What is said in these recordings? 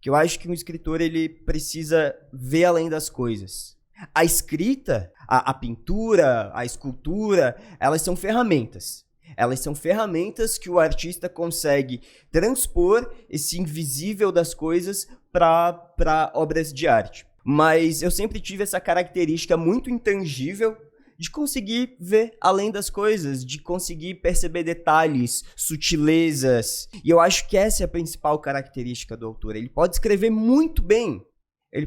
que eu acho que um escritor ele precisa ver além das coisas. A escrita, a pintura, a escultura, elas são ferramentas. Elas são ferramentas que o artista consegue transpor esse invisível das coisas para obras de arte. Mas eu sempre tive essa característica muito intangível de conseguir ver além das coisas, de conseguir perceber detalhes, sutilezas. E eu acho que essa é a principal característica do autor. Ele pode escrever muito bem,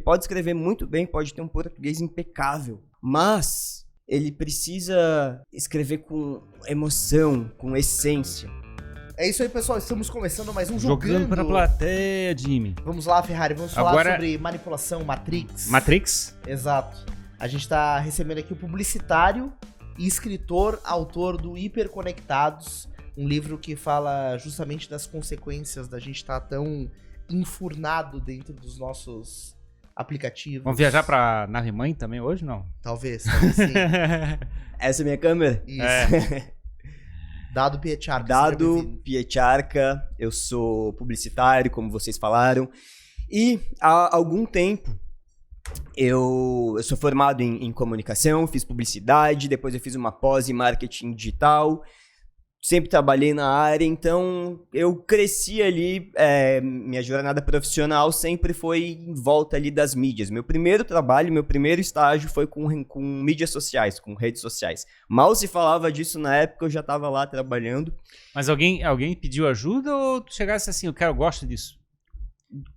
pode ter um português impecável, mas ele precisa escrever com emoção, com essência. É isso aí, pessoal. Estamos começando mais um Jogando pra plateia, Jimmy. Vamos lá, Ferrari. Vamos falar sobre manipulação, Matrix. Matrix? Exato. A gente tá recebendo aqui o publicitário e escritor, autor do Hiperconectados, um livro que fala justamente das consequências da gente estar tão enfurnado dentro dos nossos aplicativos. Vamos viajar pra nave-mãe também hoje, não? Talvez sim. Essa é a minha câmera? Isso. É. Dado Piecharka. Dado Piecharka, eu sou publicitário, como vocês falaram, e há algum tempo eu sou formado em comunicação, fiz publicidade, depois eu fiz uma pós em marketing digital, sempre trabalhei na área, então eu cresci ali, minha jornada profissional sempre foi em volta ali das mídias. Meu primeiro trabalho, meu primeiro estágio foi com mídias sociais, com redes sociais. Mal se falava disso na época, eu já estava lá trabalhando. Mas alguém pediu ajuda ou tu chegasse assim, eu gosto disso?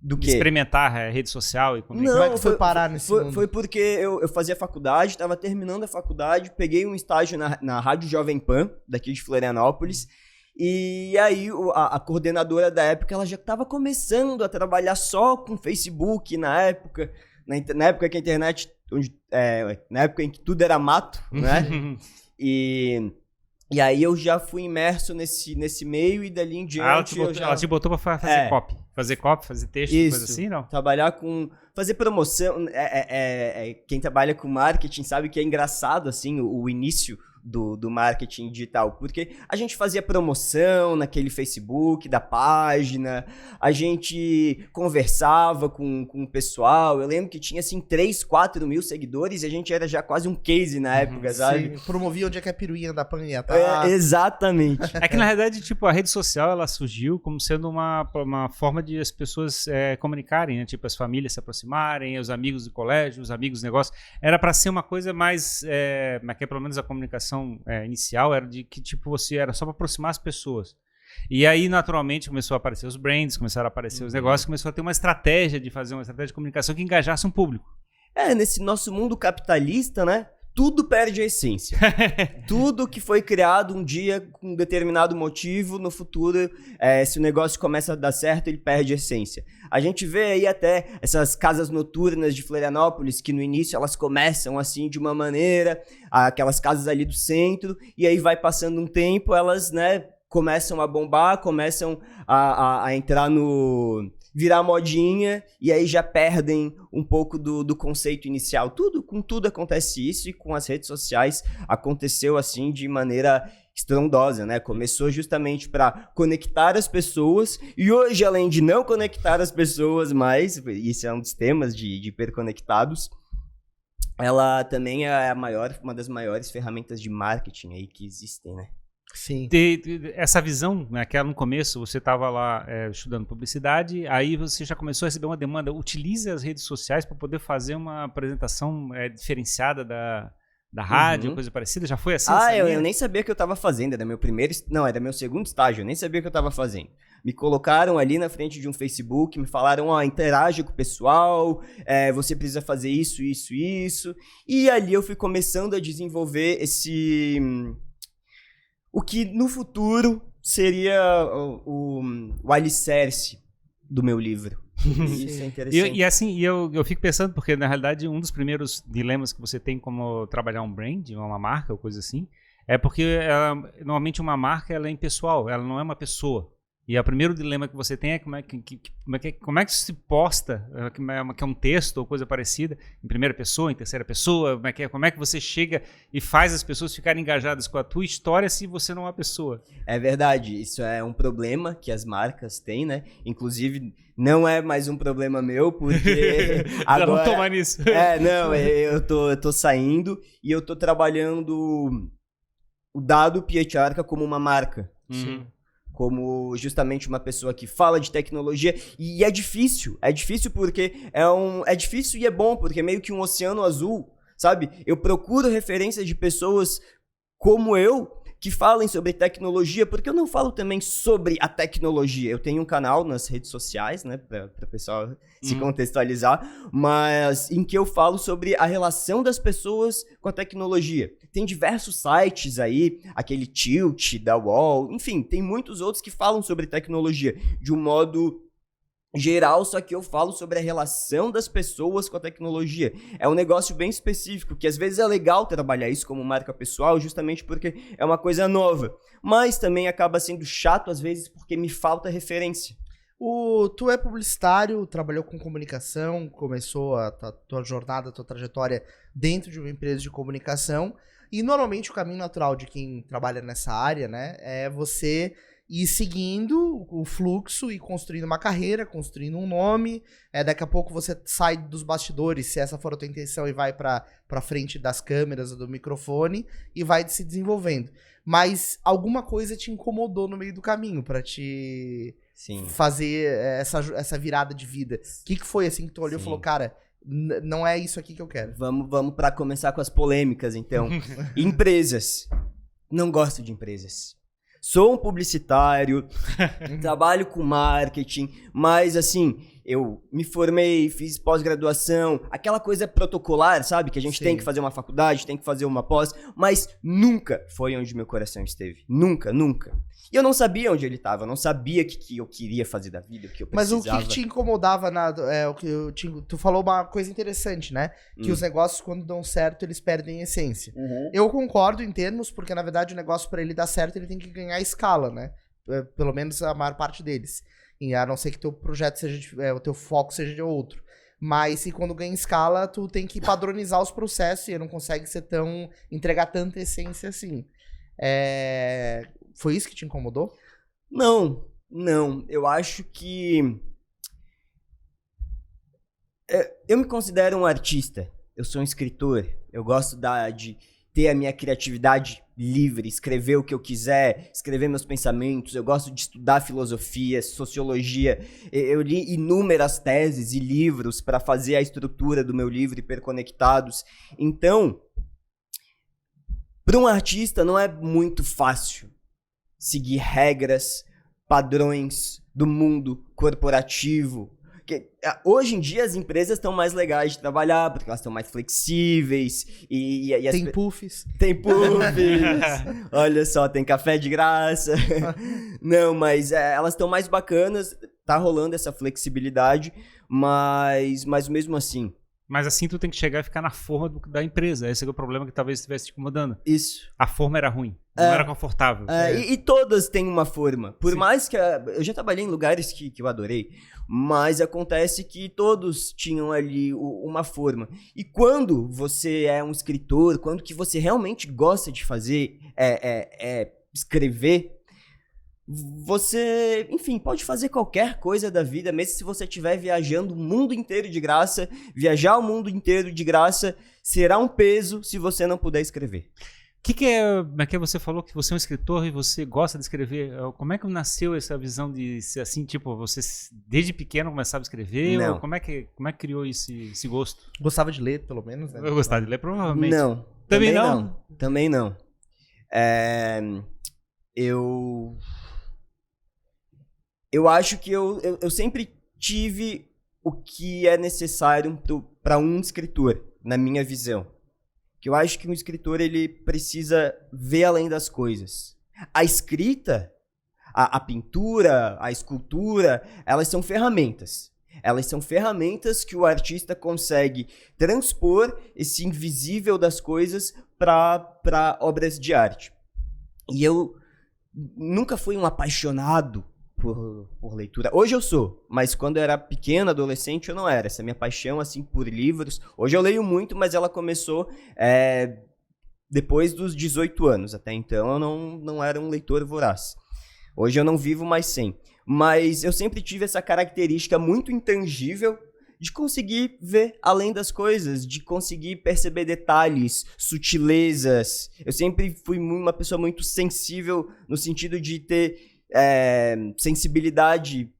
Do de quê? experimentar a rede social e Não, como é que foi parar nesse mundo? Foi porque eu fazia faculdade, estava terminando a faculdade, peguei um estágio na Rádio Jovem Pan, daqui de Florianópolis, e aí a coordenadora da época, ela já estava começando a trabalhar só com Facebook na época que a internet, na época em que tudo era mato, né? E aí eu já fui imerso nesse meio e dali em diante... Ela te botou pra fazer copy. Fazer copy, fazer texto, isso, coisa assim, não? Trabalhar fazer promoção. Quem trabalha com marketing sabe que é engraçado, assim, o início do marketing digital, porque a gente fazia promoção naquele Facebook da página, a gente conversava com o pessoal, eu lembro que tinha assim 3, 4 mil seguidores e a gente era já quase um case na época, sabe? Sim, promovia onde é que a piruinha da Pan ia tá. Exatamente. É que na realidade, tipo, a rede social, ela surgiu como sendo uma forma de as pessoas comunicarem, né? Tipo, as famílias se aproximarem, os amigos do colégio, os amigos do negócio. Era pra ser uma coisa mais, mas que pelo menos a comunicação inicial era de que tipo você era só para aproximar as pessoas. E aí naturalmente começou a aparecer os brands, começaram a aparecer os negócios, começou a ter uma estratégia de fazer uma estratégia de comunicação que engajasse um público. Nesse nosso mundo capitalista, né? Tudo perde a essência. Tudo que foi criado um dia com um determinado motivo, no futuro, se o negócio começa a dar certo, ele perde a essência. A gente vê aí até essas casas noturnas de Florianópolis, que no início elas começam assim de uma maneira, aquelas casas ali do centro, e aí vai passando um tempo, elas, né, começam a bombar, começam a entrar virar modinha, e aí já perdem um pouco do conceito inicial. Com tudo acontece isso, e com as redes sociais aconteceu assim de maneira estrondosa, né? Começou justamente para conectar as pessoas, e hoje, além de não conectar as pessoas mais, isso é um dos temas de Hiperconectados, ela também é uma das maiores ferramentas de marketing aí que existem, né? Sim. Essa visão, né, que no começo você estava lá estudando publicidade, aí você já começou a receber uma demanda, utilize as redes sociais para poder fazer uma apresentação diferenciada da rádio, coisa parecida, já foi assim? Eu nem sabia o que eu estava fazendo, era meu segundo estágio, eu nem sabia o que eu estava fazendo. Me colocaram ali na frente de um Facebook, me falaram, interage com o pessoal, você precisa fazer isso, isso, isso, e ali eu fui começando a desenvolver o que no futuro seria o alicerce do meu livro. Isso é interessante. E eu fico pensando, porque na realidade um dos primeiros dilemas que você tem como trabalhar um brand, uma marca ou coisa assim, é porque normalmente uma marca ela é impessoal, ela não é uma pessoa. E o primeiro dilema que você tem é como é que se posta, que é um texto ou coisa parecida, em primeira pessoa, em terceira pessoa, como é que você chega e faz as pessoas ficarem engajadas com a tua história se você não é uma pessoa. É verdade, isso é um problema que as marcas têm, né? Inclusive, não é mais um problema meu, porque agora... não tomar nisso. Eu tô saindo e eu tô trabalhando o Dado Pietjarka como uma marca. Sim. Como justamente uma pessoa que fala de tecnologia, e é difícil porque é difícil e é bom, porque é meio que um oceano azul, sabe? Eu procuro referências de pessoas como eu, que falem sobre tecnologia, porque eu não falo também sobre a tecnologia. Eu tenho um canal nas redes sociais, né, para o pessoal se contextualizar, mas em que eu falo sobre a relação das pessoas com a tecnologia. Tem diversos sites aí, aquele Tilt da UOL, enfim, tem muitos outros que falam sobre tecnologia de um modo geral, só que eu falo sobre a relação das pessoas com a tecnologia. É um negócio bem específico, que às vezes é legal trabalhar isso como marca pessoal, justamente porque é uma coisa nova. Mas também acaba sendo chato às vezes porque me falta referência. Tu é publicitário, trabalhou com comunicação, começou a tua jornada, a tua trajetória dentro de uma empresa de comunicação, e normalmente o caminho natural de quem trabalha nessa área, né, é você ir seguindo o fluxo e construindo uma carreira, construindo um nome. Daqui a pouco você sai dos bastidores, se essa for a tua intenção, e vai pra frente das câmeras ou do microfone e vai se desenvolvendo. Mas alguma coisa te incomodou no meio do caminho pra te fazer essa virada de vida. O que foi assim que tu olhou e falou, cara, não é isso aqui que eu quero? Vamos pra começar com as polêmicas, então. Empresas. Não gosto de empresas. Sou um publicitário, trabalho com marketing, mas assim, eu me formei, fiz pós-graduação, aquela coisa protocolar, sabe? Que a gente tem que fazer uma faculdade, tem que fazer uma pós, mas nunca foi onde meu coração esteve. Nunca, nunca. E eu não sabia onde ele estava, eu não sabia o que eu queria fazer da vida, o que eu precisava. Mas o que te incomodava, tu falou uma coisa interessante, né? Que os negócios, quando dão certo, eles perdem a essência. Eu concordo em termos, porque na verdade o negócio, para ele dar certo, ele tem que ganhar escala, né? Pelo menos a maior parte deles. E a não ser que teu projeto seja, o teu foco seja de outro. Mas se quando ganha escala, tu tem que padronizar os processos e não consegue entregar tanta essência assim. Foi isso que te incomodou? Não. Eu acho que... eu me considero um artista. Eu sou um escritor. Eu gosto de ter a minha criatividade livre, escrever o que eu quiser, escrever meus pensamentos. Eu gosto de estudar filosofia, sociologia. Eu li inúmeras teses e livros para fazer a estrutura do meu livro Hiperconectados. Então, para um artista não é muito fácil seguir regras, padrões do mundo corporativo. Hoje em dia as empresas estão mais legais de trabalhar, porque elas estão mais flexíveis. Tem puffs. Tem puffs. Olha só, tem café de graça. Não, mas elas estão mais bacanas, tá rolando essa flexibilidade, mas mesmo assim... Mas assim tu tem que chegar e ficar na forma da empresa. Esse é o problema que talvez estivesse te incomodando. Isso. A forma era ruim, não era confortável. E todas têm uma forma. Por mais que... eu já trabalhei em lugares que eu adorei, mas acontece que todos tinham ali uma forma. E quando você é um escritor, quando que você realmente gosta de fazer, escrever, você, enfim, pode fazer qualquer coisa da vida, mesmo se você estiver viajando o mundo inteiro de graça. Viajar o mundo inteiro de graça será um peso se você não puder escrever. Como é que você falou que você é um escritor e você gosta de escrever? Como é que nasceu essa visão de ser assim, tipo, você desde pequeno começava a escrever? Não. Ou como é que criou esse gosto? Gostava de ler, pelo menos, né? Eu gostava de ler, provavelmente. Não. Também não? Também não. Eu acho que eu sempre tive o que é necessário para um escritor, na minha visão. Que eu acho que um escritor, ele precisa ver além das coisas. A escrita, a pintura, a escultura, elas são ferramentas. Elas são ferramentas que o artista consegue transpor esse invisível das coisas para obras de arte. E eu nunca fui um apaixonado por leitura. Hoje eu sou, mas quando eu era pequeno, adolescente, eu não era. Essa minha paixão, assim, por livros. Hoje eu leio muito, mas ela começou depois dos 18 anos. Até então eu não era um leitor voraz. Hoje eu não vivo mais sem. Mas eu sempre tive essa característica muito intangível de conseguir ver além das coisas, de conseguir perceber detalhes, sutilezas. Eu sempre fui uma pessoa muito sensível no sentido de ter sensibilidade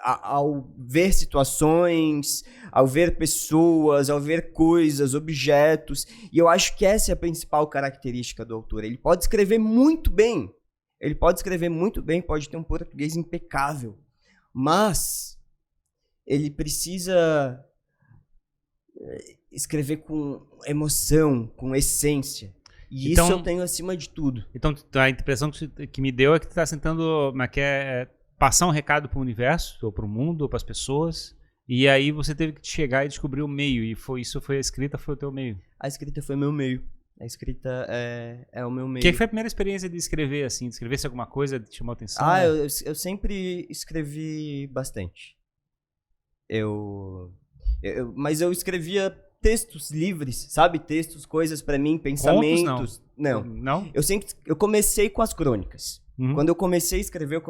ao ver situações, ao ver pessoas, ao ver coisas, objetos. E eu acho que essa é a principal característica do autor. Ele pode escrever muito bem, pode ter um português impecável, mas ele precisa escrever com emoção, com essência. E então, isso eu tenho acima de tudo. Então, a impressão que me deu é que tu tá tentando passar um recado para o universo, ou para o mundo, ou para as pessoas, e aí você teve que chegar e descobrir o meio, e isso foi a escrita, foi o teu meio. A escrita foi meu meio. A escrita é o meu meio. Que foi a primeira experiência de escrever, assim? De escrever se alguma coisa te chamou a atenção? Eu sempre escrevi bastante. Mas eu escrevia textos livres, sabe? Textos, coisas pra mim, pensamentos. Contos, não? Eu comecei com as crônicas. Uhum. Quando eu comecei a escrever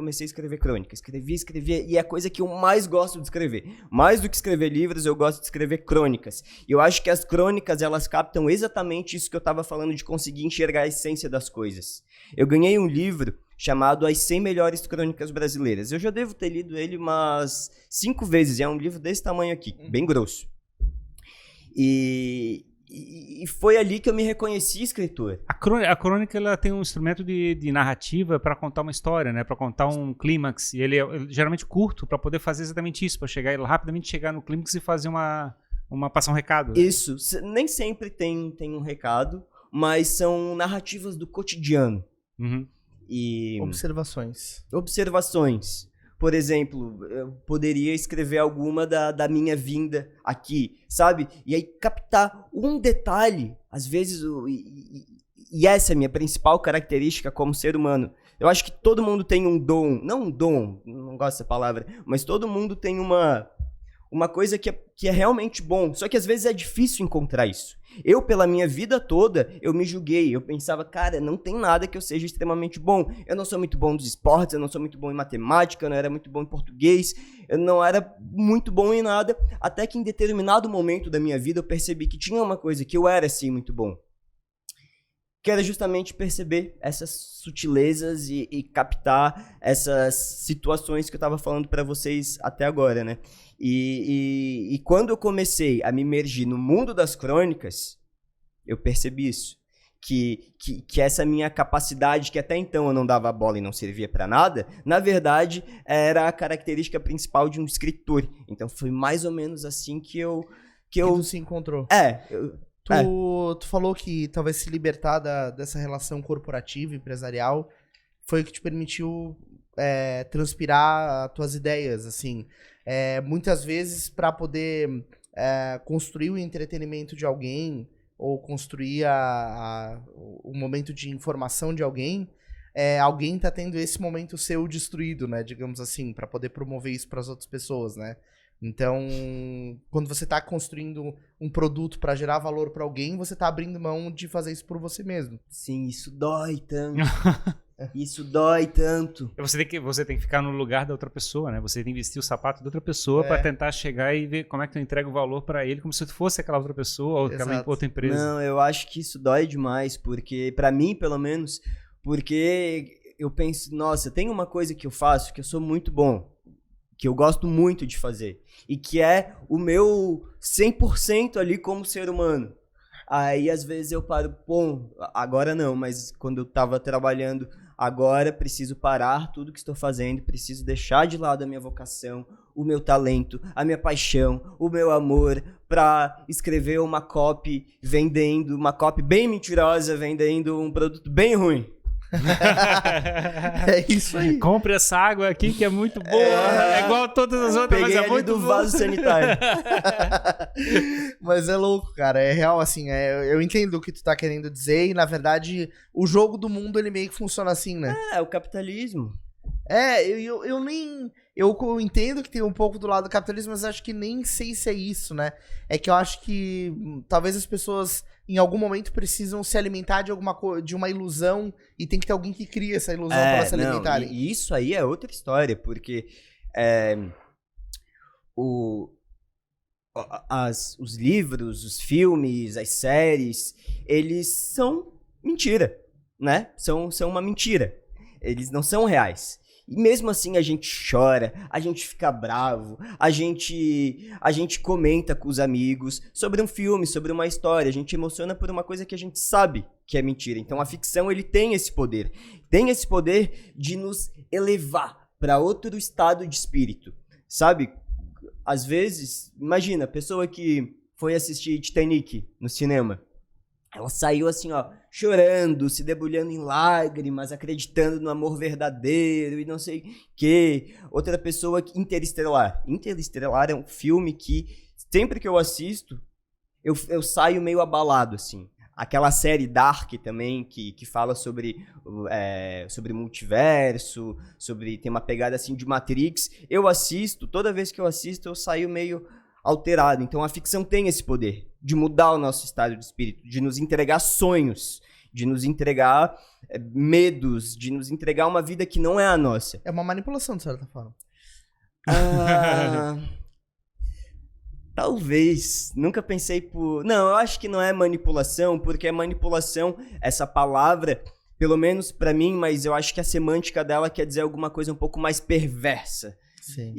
crônicas. Escrevia, e é a coisa que eu mais gosto de escrever. Mais do que escrever livros, eu gosto de escrever crônicas. E eu acho que as crônicas, elas captam exatamente isso que eu tava falando, de conseguir enxergar a essência das coisas. Eu ganhei um livro chamado As 100 Melhores Crônicas Brasileiras. Eu já devo ter lido ele umas 5 vezes, é um livro desse tamanho aqui, bem grosso. E foi ali que eu me reconheci escritor. A crônica, ela tem um instrumento de narrativa para contar uma história, né? Para contar um clímax. E ele é geralmente curto para poder fazer exatamente isso, para rapidamente chegar no clímax e fazer passar um recado. Isso. Nem sempre tem um recado, mas são narrativas do cotidiano. Uhum. E observações. Por exemplo, eu poderia escrever alguma da minha vinda aqui, sabe? E aí captar um detalhe, às vezes, e essa é a minha principal característica como ser humano. Eu acho que todo mundo tem um dom, não gosto dessa palavra, mas todo mundo tem uma coisa que é realmente bom, só que às vezes é difícil encontrar isso. Eu, pela minha vida toda, eu me julguei, eu pensava, cara, não tem nada que eu seja extremamente bom. Eu não sou muito bom nos esportes, eu não sou muito bom em matemática, eu não era muito bom em português, eu não era muito bom em nada, até que em determinado momento da minha vida eu percebi que tinha uma coisa que eu era, sim, muito bom. Que era justamente perceber essas sutilezas e captar essas situações que eu estava falando para vocês até agora, né? E quando eu comecei a me imergir no mundo das crônicas, eu percebi isso. Que essa minha capacidade, que até então eu não dava bola e não servia para nada, na verdade, era a característica principal de um escritor. Então foi mais ou menos assim que eu se encontrou. Tu falou que talvez se libertar dessa relação corporativa, empresarial, foi o que te permitiu transpirar as tuas ideias, assim. Muitas vezes, para poder construir o entretenimento de alguém, ou construir o momento de informação de alguém, alguém tá tendo esse momento seu destruído, né, digamos assim, para poder promover isso para as outras pessoas, né? Então, quando você está construindo um produto para gerar valor para alguém, você está abrindo mão de fazer isso por você mesmo. Sim, isso dói tanto. Isso dói tanto. Você tem que ficar no lugar da outra pessoa, né? Você tem que vestir o sapato da outra pessoa para tentar chegar e ver como é que tu entrega o valor para ele, como se tu fosse aquela outra pessoa ou aquela outra empresa. Não, eu acho que isso dói demais, porque, para mim, pelo menos, porque eu penso, nossa, tem uma coisa que eu faço que eu sou muito bom, que eu gosto muito de fazer, e que é o meu 100% ali como ser humano. Aí, às vezes, eu paro, agora não, mas quando eu tava trabalhando, agora preciso parar tudo que estou fazendo, preciso deixar de lado a minha vocação, o meu talento, a minha paixão, o meu amor, pra escrever uma copy bem mentirosa, vendendo um produto bem ruim. É isso aí. Compre essa água aqui que é muito boa. É igual a todas as outras, Peguei mas é ali muito do boa. vaso sanitário. Mas é louco, cara. É real, assim. Eu entendo o que tu tá querendo dizer. E, na verdade, o jogo do mundo, ele meio que funciona assim, né? É, o capitalismo. Eu nem... Eu entendo que tem um pouco do lado do capitalismo, mas acho que nem sei se é isso, né? É que eu acho que talvez as pessoas, em algum momento, precisam se alimentar de uma ilusão e tem que ter alguém que cria essa ilusão para elas se alimentarem. E isso aí é outra história, porque os livros, os filmes, as séries, eles são mentira, né? São uma mentira. Eles não são reais. E mesmo assim a gente chora, a gente fica bravo, a gente comenta com os amigos sobre um filme, sobre uma história, a gente emociona por uma coisa que a gente sabe que é mentira. Então a ficção, ele tem esse poder de nos elevar para outro estado de espírito, sabe? Às vezes, imagina, a pessoa que foi assistir Titanic no cinema, ela saiu assim, ó, chorando, se debulhando em lágrimas, acreditando no amor verdadeiro e não sei o quê. Outra pessoa, Interestelar. Interestelar é um filme que, sempre que eu assisto, eu saio meio abalado, assim. Aquela série Dark também, que fala sobre multiverso, tem uma pegada assim de Matrix. Eu assisto, toda vez que eu assisto, eu saio meio alterado. Então a ficção tem esse poder de mudar o nosso estado de espírito, de nos entregar sonhos, de nos entregar medos, de nos entregar uma vida que não é a nossa. É uma manipulação, de certa forma. Talvez. Nunca pensei por... Não, eu acho que não é manipulação, porque manipulação, essa palavra, pelo menos pra mim, mas eu acho que a semântica dela quer dizer alguma coisa um pouco mais perversa. Sim.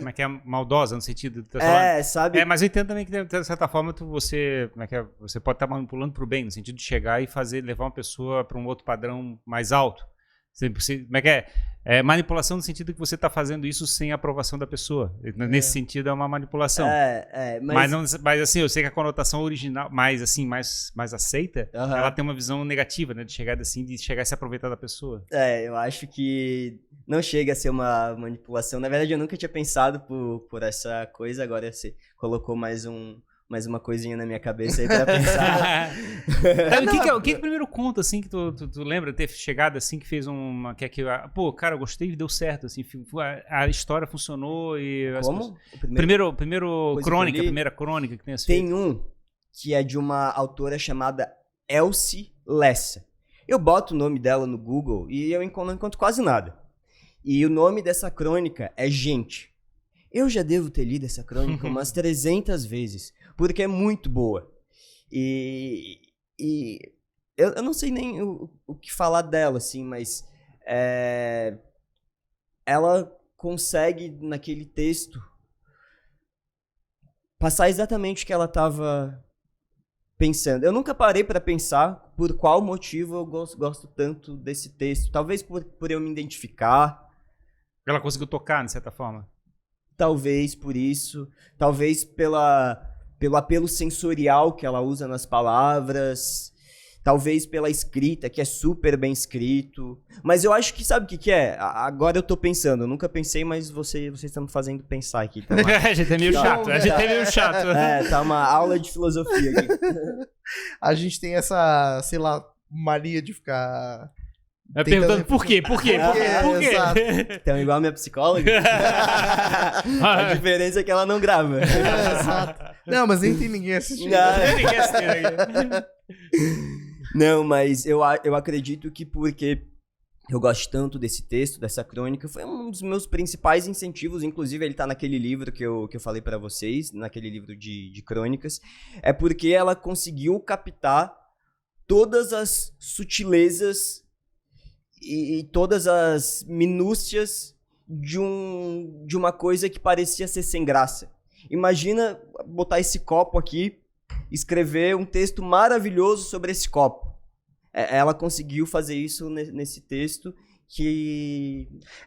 Mas que é maldosa no sentido... Sabe? Mas eu entendo também que, de certa forma, você pode estar manipulando pro bem, no sentido de chegar e levar uma pessoa para um outro padrão mais alto. Manipulação no sentido que você está fazendo isso sem a aprovação da pessoa. Nesse sentido, é uma manipulação. Mas assim, eu sei que a conotação original, mais aceita, ela tem uma visão negativa, né? De chegar e se aproveitar da pessoa. Eu acho que não chega a ser uma manipulação. Na verdade, eu nunca tinha pensado por essa coisa. Agora você colocou mais uma coisinha na minha cabeça aí pra pensar. O que primeiro conta, assim, que tu lembra ter chegado, assim, que fez uma... Pô, cara, eu gostei e deu certo, assim, a história funcionou e... Como? Primeira crônica que tenha feito. Tem um que é de uma autora chamada Elsie Lessa. Eu boto o nome dela no Google e eu não encontro quase nada. E o nome dessa crônica é Gente. Eu já devo ter lido essa crônica umas 300 vezes, porque é muito boa. E eu não sei nem o que falar dela, assim, mas ela consegue, naquele texto, passar exatamente o que ela estava pensando. Eu nunca parei para pensar por qual motivo eu gosto tanto desse texto. Talvez por eu me identificar. Ela conseguiu tocar, de certa forma. Talvez por isso, talvez pelo apelo sensorial que ela usa nas palavras, talvez pela escrita, que é super bem escrito. Mas eu acho que, sabe o que é? Agora eu tô pensando, eu nunca pensei, mas vocês estão me fazendo pensar aqui. Tá A gente é meio chato. Tá uma aula de filosofia aqui. A gente tem essa, sei lá, mania de ficar... perguntando por quê? Por quê? Exato. Então, igual a minha psicóloga. A diferença é que ela não grava. Exato. Não, mas nem tem ninguém assistindo. Não, mas eu acredito que porque eu gosto tanto desse texto, dessa crônica, foi um dos meus principais incentivos, inclusive ele tá naquele livro que eu falei pra vocês, naquele livro de crônicas, é porque ela conseguiu captar todas as sutilezas e todas as minúcias de uma coisa que parecia ser sem graça. Imagina botar esse copo aqui, escrever um texto maravilhoso sobre esse copo. Ela conseguiu fazer isso nesse texto,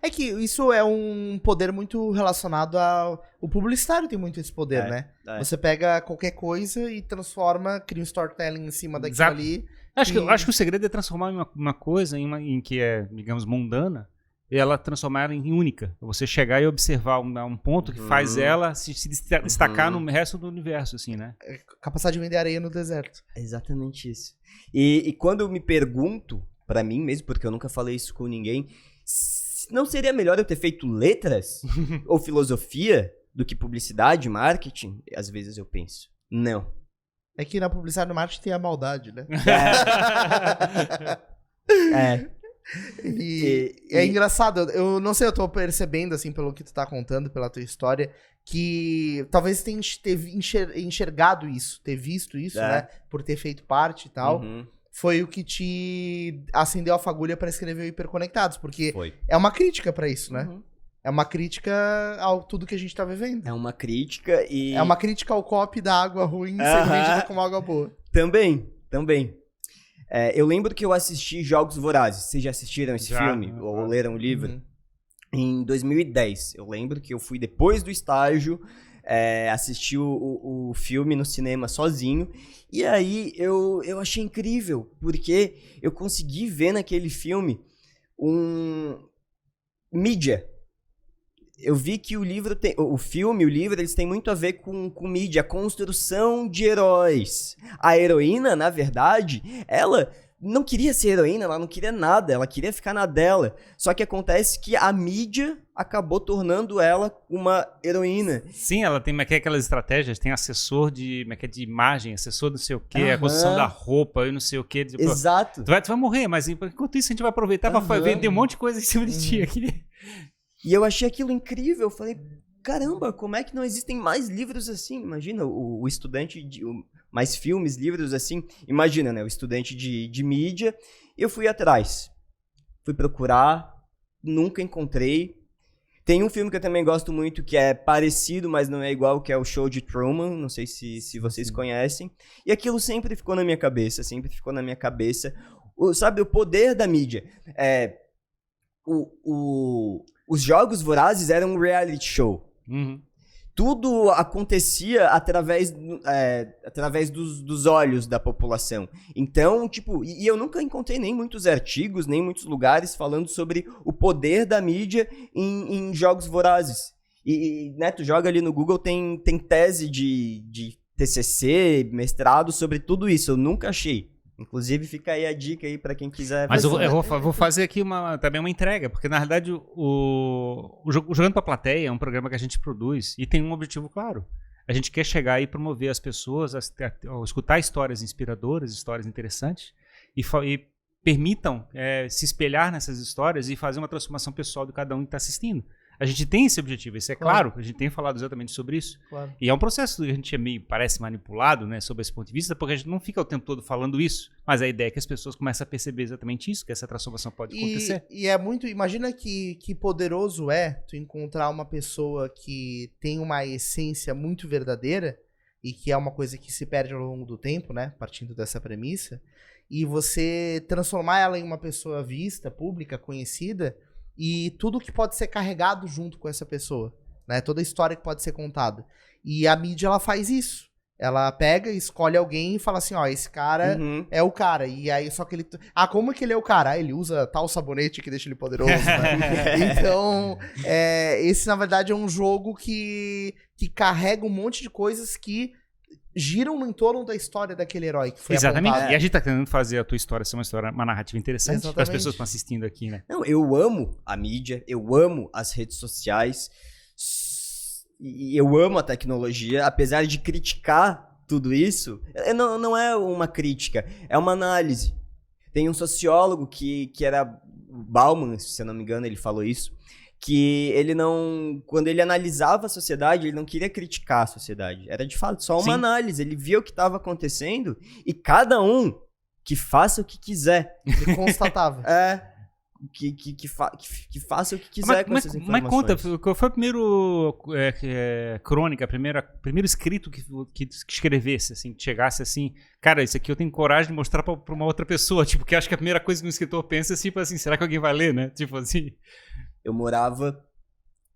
É que isso é um poder muito relacionado ao... O publicitário tem muito esse poder, né? Você pega qualquer coisa e transforma, cria um storytelling em cima daquilo Exato. ali. Acho que o segredo é transformar uma coisa em que é, digamos, mundana, e ela transformar ela em única. Você chegar e observar um ponto que faz ela se destacar no resto do universo, assim, né? Capacidade de vender areia no deserto. É exatamente isso. E quando eu me pergunto, pra mim mesmo, porque eu nunca falei isso com ninguém, não seria melhor eu ter feito letras ou filosofia do que publicidade, marketing? Às vezes eu penso, não. É que na publicidade e no marketing tem a maldade, né? É engraçado, eu não sei, eu tô percebendo, assim, pelo que tu tá contando, pela tua história, que talvez tenha enxergado isso, ter visto isso, né? Por ter feito parte e tal. Foi o que te acendeu a fagulha pra escrever o Hiperconectados, porque é uma crítica pra isso, né? É uma crítica ao tudo que a gente tá vivendo. É uma crítica e... É uma crítica ao copo da água ruim ser vendida como água boa. Também. Eu lembro que eu assisti Jogos Vorazes. Vocês já assistiram esse filme? Ou leram o livro? Em 2010. Eu lembro que eu fui depois do estágio assistir o filme no cinema sozinho. E aí eu achei incrível, porque eu consegui ver naquele filme mídia. Eu vi que o livro eles têm muito a ver com mídia, a construção de heróis. A heroína, na verdade, ela não queria ser heroína, ela não queria nada, ela queria ficar na dela. Só que acontece que a mídia acabou tornando ela uma heroína. Sim, ela tem aquelas estratégias, tem assessor de imagem, assessor não sei o quê, a construção da roupa e não sei o quê. Exato. Tu vai morrer, mas enquanto isso a gente vai aproveitar pra vender um monte de coisa em cima de ti aqui. E eu achei aquilo incrível, eu falei, caramba, como é que não existem mais livros assim? Imagina, o estudante, mais filmes, livros assim. Imagina, né, o estudante de mídia. Eu fui atrás, fui procurar, nunca encontrei. Tem um filme que eu também gosto muito, que é parecido, mas não é igual, que é o Show de Truman, não sei se vocês conhecem. E aquilo sempre ficou na minha cabeça, sabe, o poder da mídia. Os Jogos Vorazes eram um reality show. Tudo acontecia através dos olhos da população. Então, tipo, e eu nunca encontrei nem muitos artigos, nem muitos lugares falando sobre o poder da mídia em Jogos Vorazes. E né, tu joga ali no Google, tem tese de TCC, mestrado sobre tudo isso. Eu nunca achei. Inclusive, fica aí a dica aí pra quem quiser. Mas eu vou fazer aqui também uma entrega, porque na realidade o Jogando pra Plateia é um programa que a gente produz e tem um objetivo claro. A gente quer chegar e promover as pessoas a escutar histórias inspiradoras, histórias interessantes e permitam se espelhar nessas histórias e fazer uma transformação pessoal de cada um que está assistindo. A gente tem esse objetivo, isso é claro, a gente tem falado exatamente sobre isso. Claro. E é um processo que a gente parece manipulado, né, sob esse ponto de vista, porque a gente não fica o tempo todo falando isso, mas a ideia é que as pessoas comecem a perceber exatamente isso, que essa transformação pode acontecer. E é muito, imagina que poderoso é tu encontrar uma pessoa que tem uma essência muito verdadeira, e que é uma coisa que se perde ao longo do tempo, né, partindo dessa premissa, e você transformar ela em uma pessoa vista, pública, conhecida, e tudo que pode ser carregado junto com essa pessoa, né? Toda a história que pode ser contada. E a mídia, ela faz isso. Ela pega, escolhe alguém e fala assim, ó, esse cara é o cara. E aí, só que ele... como é que ele é o cara? Ele usa tal sabonete que deixa ele poderoso, né? Então, esse, na verdade, é um jogo que carrega um monte de coisas que giram no entorno da história daquele herói que foi Exatamente. apontado. E a gente tá tentando fazer a tua história ser uma narrativa interessante para as pessoas que estão assistindo aqui, né? Não, eu amo a mídia, eu amo as redes sociais, e eu amo a tecnologia, apesar de criticar tudo isso, não é uma crítica, é uma análise. Tem um sociólogo que era Bauman, se eu não me engano, ele falou isso, que ele não... Quando ele analisava a sociedade, ele não queria criticar a sociedade. Era, de fato, só uma análise. Ele via o que estava acontecendo e cada um que faça o que quiser. Ele constatava. que faça o que quiser com essas informações. Mas conta, qual foi a primeira crônica, primeiro escrito que escrevesse, assim, que chegasse assim, cara, isso aqui eu tenho coragem de mostrar pra uma outra pessoa, tipo, que acho que a primeira coisa que um escritor pensa é, tipo assim, será que alguém vai ler, né? Tipo assim. Eu morava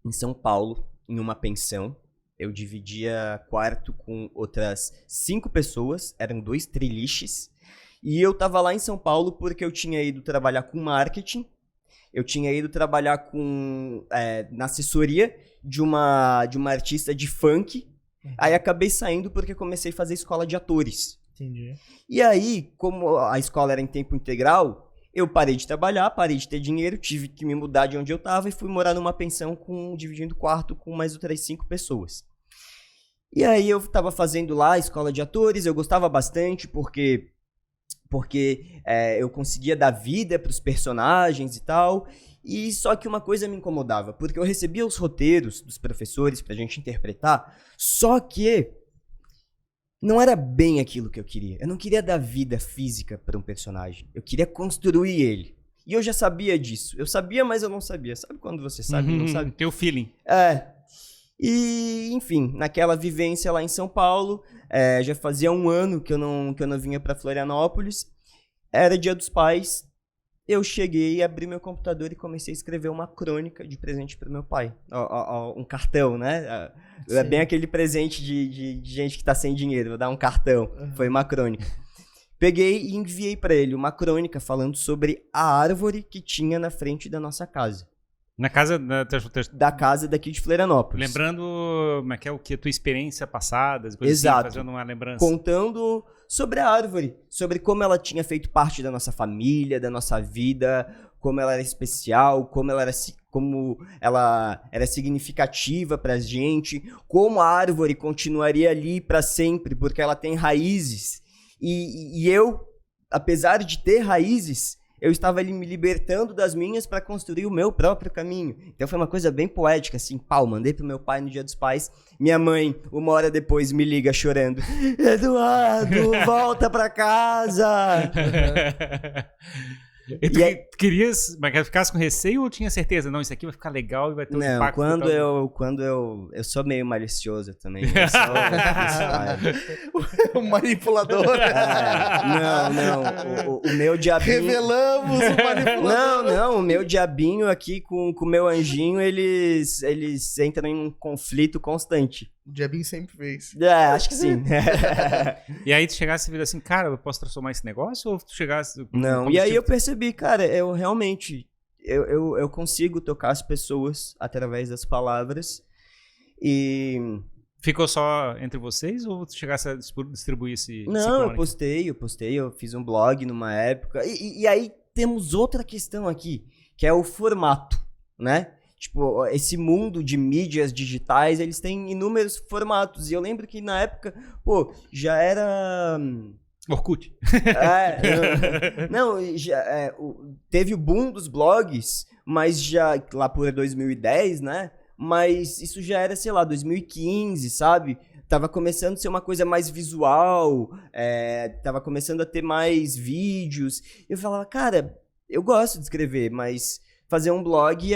em São Paulo, em uma pensão. Eu dividia quarto com outras 5 pessoas, eram 2 triliches. E eu tava lá em São Paulo porque eu tinha ido trabalhar com marketing, eu tinha ido trabalhar na assessoria de uma artista de funk, aí acabei saindo porque comecei a fazer escola de atores. Entendi. E aí, como a escola era em tempo integral, eu parei de trabalhar, parei de ter dinheiro, tive que me mudar de onde eu tava e fui morar numa pensão dividindo quarto com mais outras 5 pessoas. E aí eu tava fazendo lá a escola de atores, eu gostava bastante porque eu conseguia dar vida pros personagens e tal, e só que uma coisa me incomodava, porque eu recebia os roteiros dos professores pra gente interpretar, só que não era bem aquilo que eu queria. Eu não queria dar vida física pra um personagem, eu queria construir ele. E eu já sabia disso. Eu sabia, mas eu não sabia. Sabe quando você sabe e não sabe? Teu feeling. E, enfim, naquela vivência lá em São Paulo, já fazia 1 ano que eu não vinha pra Florianópolis, era Dia dos Pais, eu cheguei, abri meu computador e comecei a escrever uma crônica de presente pro meu pai. Um cartão, né? É bem aquele presente de gente que tá sem dinheiro, vou dar um cartão. Foi uma crônica. Peguei e enviei pra ele uma crônica falando sobre a árvore que tinha na frente da nossa casa. Na casa da casa daqui de Florianópolis. Lembrando como é que é a tua experiência passada, coisas Exato. assim, fazendo uma lembrança. Contando sobre a árvore, sobre como ela tinha feito parte da nossa família, da nossa vida, como ela era especial, como ela era significativa pra gente, como a árvore continuaria ali pra sempre, porque ela tem raízes. E eu, apesar de ter raízes, eu estava ali me libertando das minhas para construir o meu próprio caminho. Então foi uma coisa bem poética, assim, mandei pro meu pai no Dia dos Pais. Minha mãe, 1 hora depois, me liga chorando. Eduardo, volta pra casa! E tu querias, mas ficasse com receio ou tinha certeza? Não, isso aqui vai ficar legal e vai ter um impacto. Quando eu sou meio malicioso também. O manipulador. Não. O meu diabinho... Revelamos o manipulador. Não. O meu diabinho aqui com o meu anjinho, eles entram em um conflito constante. O diabinho sempre fez. Acho que sim. E aí tu chegasse e viu assim, cara, eu posso transformar esse negócio? Ou tu chegasse... Não, e aí eu percebi, cara, eu realmente... Eu consigo tocar as pessoas através das palavras e... Ficou só entre vocês ou tu chegasse a distribuir esse... Não, eu postei, eu fiz um blog numa época. E aí temos outra questão aqui, que é o formato, né? Tipo, esse mundo de mídias digitais, eles têm inúmeros formatos. E eu lembro que na época, já era... Orkut. Teve o boom dos blogs, mas já lá por 2010, né? Mas isso já era, sei lá, 2015, sabe? Tava começando a ser uma coisa mais visual, tava começando a ter mais vídeos. Eu falava, cara, eu gosto de escrever, mas... fazer um blog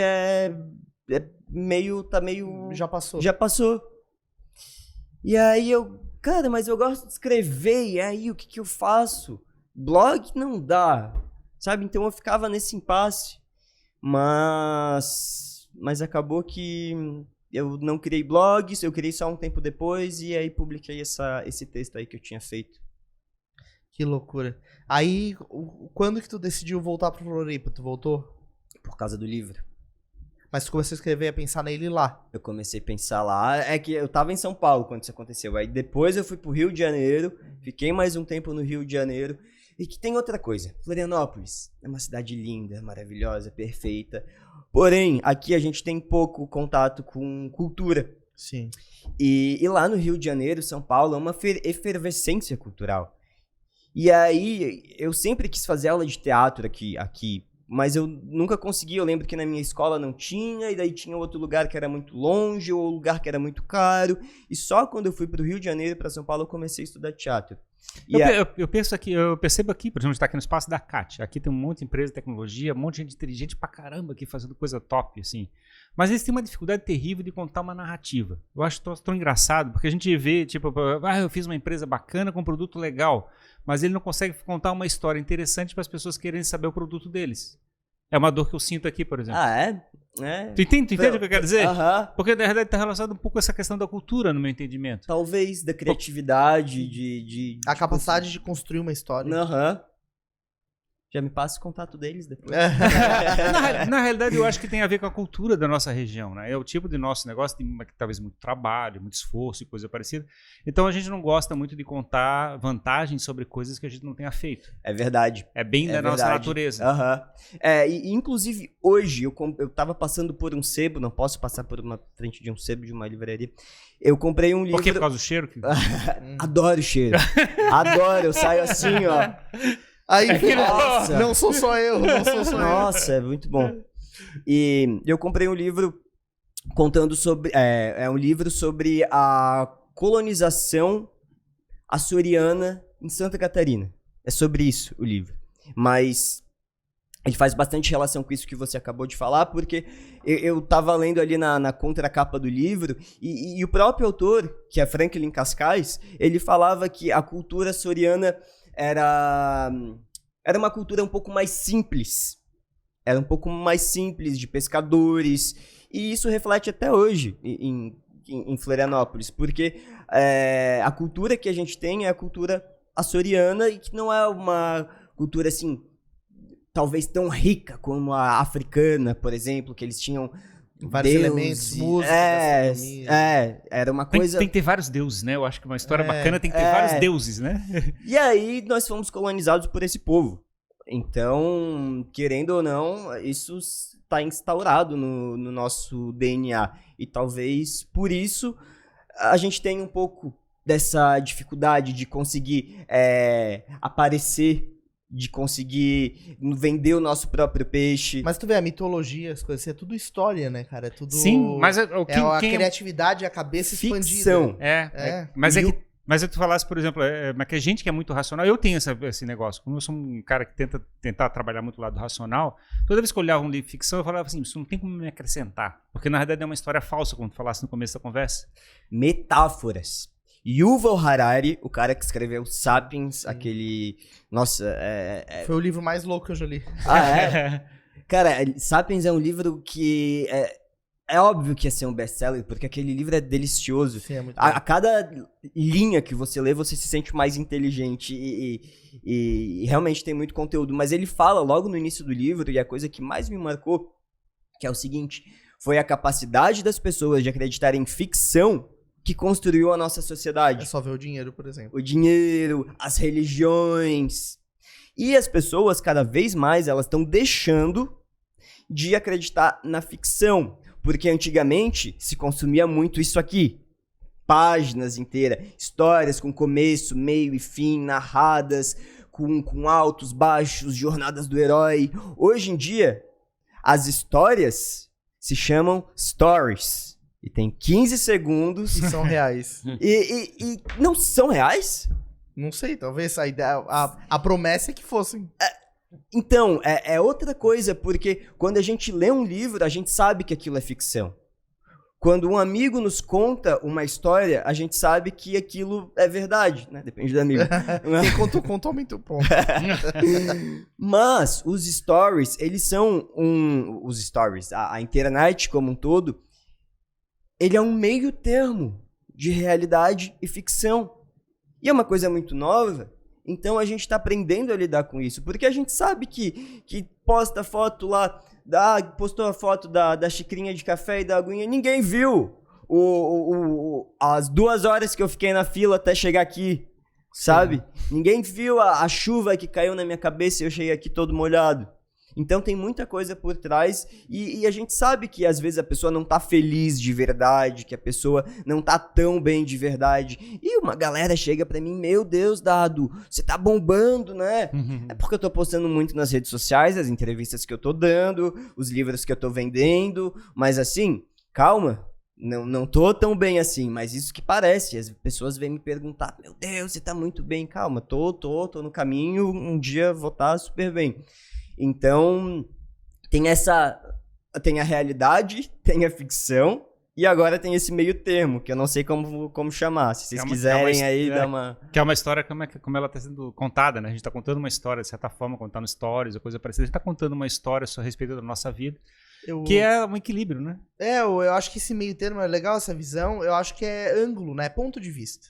tá meio... Já passou. E aí cara, mas eu gosto de escrever, e aí o que eu faço? Blog não dá, sabe? Então eu ficava nesse impasse. Mas acabou que eu não criei blogs, eu criei só um tempo depois, e aí publiquei esse texto aí que eu tinha feito. Que loucura. Aí, quando que tu decidiu voltar pro Floripa? Tu voltou? Por causa do livro. Mas tu começou a escrever e a pensar nele lá? Eu comecei a pensar lá. É que eu tava em São Paulo quando isso aconteceu. Aí depois eu fui pro Rio de Janeiro. Fiquei mais um tempo no Rio de Janeiro. E que tem outra coisa. Florianópolis é uma cidade linda, maravilhosa, perfeita. Porém, aqui a gente tem pouco contato com cultura. Sim. E lá no Rio de Janeiro, São Paulo, é uma efervescência cultural. E aí, eu sempre quis fazer aula de teatro aqui mas eu nunca consegui. Eu lembro que na minha escola não tinha, e daí tinha outro lugar que era muito longe, ou lugar que era muito caro. E só quando eu fui pro Rio de Janeiro, para São Paulo, eu comecei a estudar teatro. Eu percebo aqui, por exemplo, a gente tá aqui no espaço da CAT. Aqui tem um monte de empresa de tecnologia, um monte de gente inteligente pra caramba aqui fazendo coisa top, assim. Mas eles têm uma dificuldade terrível de contar uma narrativa. Eu acho tão engraçado, porque a gente vê, tipo, eu fiz uma empresa bacana com um produto legal, mas ele não consegue contar uma história interessante para as pessoas quererem saber o produto deles. É uma dor que eu sinto aqui, por exemplo. Tu entende o que eu quero dizer? Porque na verdade está relacionado um pouco com essa questão da cultura, no meu entendimento. Talvez da criatividade, a capacidade de construir uma história. Já me passa o contato deles depois. Na realidade, eu acho que tem a ver com a cultura da nossa região, né? É o tipo de nosso negócio, tem talvez muito trabalho, muito esforço e coisa parecida. Então a gente não gosta muito de contar vantagens sobre coisas que a gente não tenha feito. É verdade. É bem da nossa natureza. Inclusive, hoje, eu tava passando por um sebo, não posso passar por uma frente de um sebo de uma livraria. Eu comprei um livro... Por quê? Por causa do cheiro? Adoro o cheiro. Adoro, eu saio assim, ó... Aí, nossa, não sou só eu. Nossa, é muito bom. E eu comprei um livro contando sobre... É um livro sobre a colonização açoriana em Santa Catarina. É sobre isso o livro. Mas ele faz bastante relação com isso que você acabou de falar, porque eu tava lendo ali na contracapa do livro, e o próprio autor, que é Franklin Cascais, ele falava que a cultura açoriana era uma cultura um pouco mais simples. Era um pouco mais simples, de pescadores. E isso reflete até hoje em Florianópolis. Porque a cultura que a gente tem é a cultura açoriana, e que não é uma cultura, assim, talvez tão rica como a africana, por exemplo, que eles tinham... vários elementos, música, era uma coisa... Tem que ter vários deuses, né? Eu acho que uma história bacana tem que ter vários deuses, né? E aí nós fomos colonizados por esse povo. Então, querendo ou não, isso está instaurado no nosso DNA. E talvez por isso a gente tenha um pouco dessa dificuldade de conseguir aparecer, de conseguir vender o nosso próprio peixe. Mas tu vê, a mitologia, as coisas, é tudo história, né, cara? É tudo... Sim, mas a criatividade, a cabeça ficção. expandida. Mas tu falasse, por exemplo, mas que a gente que é muito racional, eu tenho esse negócio. Como eu sou um cara que tenta trabalhar muito o lado racional, toda vez que eu olhava um livro de ficção, eu falava assim, isso não tem como me acrescentar. Porque na verdade é uma história falsa, como tu falasse no começo da conversa. Metáforas. Yuval Harari, o cara que escreveu Sapiens, aquele... Nossa, Foi o livro mais louco que eu já li. Cara, Sapiens é um livro que... É óbvio que ia ser um best-seller, porque aquele livro é delicioso. Sim, é muito a cada linha que você lê, você se sente mais inteligente e realmente tem muito conteúdo. Mas ele fala logo no início do livro, e a coisa que mais me marcou, que é o seguinte, foi a capacidade das pessoas de acreditar em ficção que construiu a nossa sociedade. É só ver o dinheiro, por exemplo. O dinheiro, as religiões. E as pessoas, cada vez mais, elas estão deixando de acreditar na ficção. Porque antigamente se consumia muito isso aqui. Páginas inteiras, histórias com começo, meio e fim, narradas, com altos, baixos, jornadas do herói. Hoje em dia, as histórias se chamam stories. E tem 15 segundos. E são reais. E não são reais? Não sei, talvez a promessa é que fossem. Então, é outra coisa, porque quando a gente lê um livro, a gente sabe que aquilo é ficção. Quando um amigo nos conta uma história, a gente sabe que aquilo é verdade, né? Depende do amigo. Quem contou aumenta o ponto. Mas os stories, eles são os stories, a internet como um todo, ele é um meio termo de realidade e ficção. E é uma coisa muito nova, então a gente tá aprendendo a lidar com isso. Porque a gente sabe que posta foto lá, postou a foto da xicrinha de café e da aguinha, ninguém viu as 2 horas que eu fiquei na fila até chegar aqui, sabe? Ninguém viu a chuva que caiu na minha cabeça e eu cheguei aqui todo molhado. Então tem muita coisa por trás e a gente sabe que às vezes a pessoa não tá feliz de verdade, que a pessoa não tá tão bem de verdade. E uma galera chega pra mim, meu Deus, Dado, você tá bombando, né? É porque eu tô postando muito nas redes sociais, as entrevistas que eu tô dando, os livros que eu tô vendendo, mas assim, calma. Não tô tão bem assim, mas isso que parece. As pessoas vêm me perguntar, meu Deus, você tá muito bem. Calma, tô no caminho, um dia vou estar super bem. Então, tem a realidade, tem a ficção, e agora tem esse meio termo, que eu não sei como chamar. Se vocês quiserem aí dar uma... Que é uma história como ela está sendo contada, né? A gente está contando uma história, de certa forma, contando stories ou coisa parecida. A gente está contando uma história a respeito da nossa vida. Que é um equilíbrio, né? Eu acho que esse meio termo é legal, essa visão. Eu acho que é ângulo, né? É ponto de vista.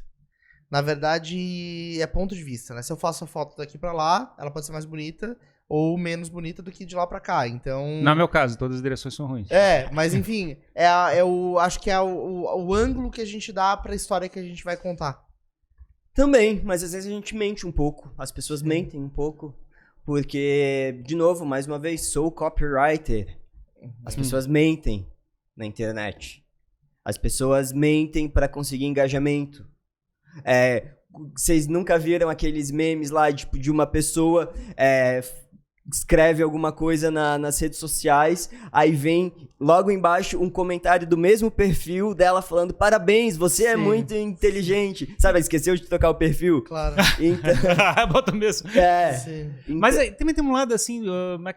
Na verdade, é ponto de vista, né? Se eu faço a foto daqui pra lá, ela pode ser mais bonita ou menos bonita do que de lá pra cá. Então... Não é o meu caso, todas as direções são ruins. Mas enfim, acho que é o ângulo que a gente dá pra história que a gente vai contar. Também, mas às vezes a gente mente um pouco. As pessoas mentem um pouco. Porque, de novo, mais uma vez, sou copywriter. As pessoas mentem na internet. As pessoas mentem pra conseguir engajamento. Vocês nunca viram aqueles memes lá, tipo, de uma pessoa escreve alguma coisa nas redes sociais, aí vem logo embaixo um comentário do mesmo perfil dela falando, parabéns, você é muito inteligente. Sabe, esqueceu de trocar o perfil? Claro. Então... Bota mesmo. Sim. Então... Mas também tem um lado assim,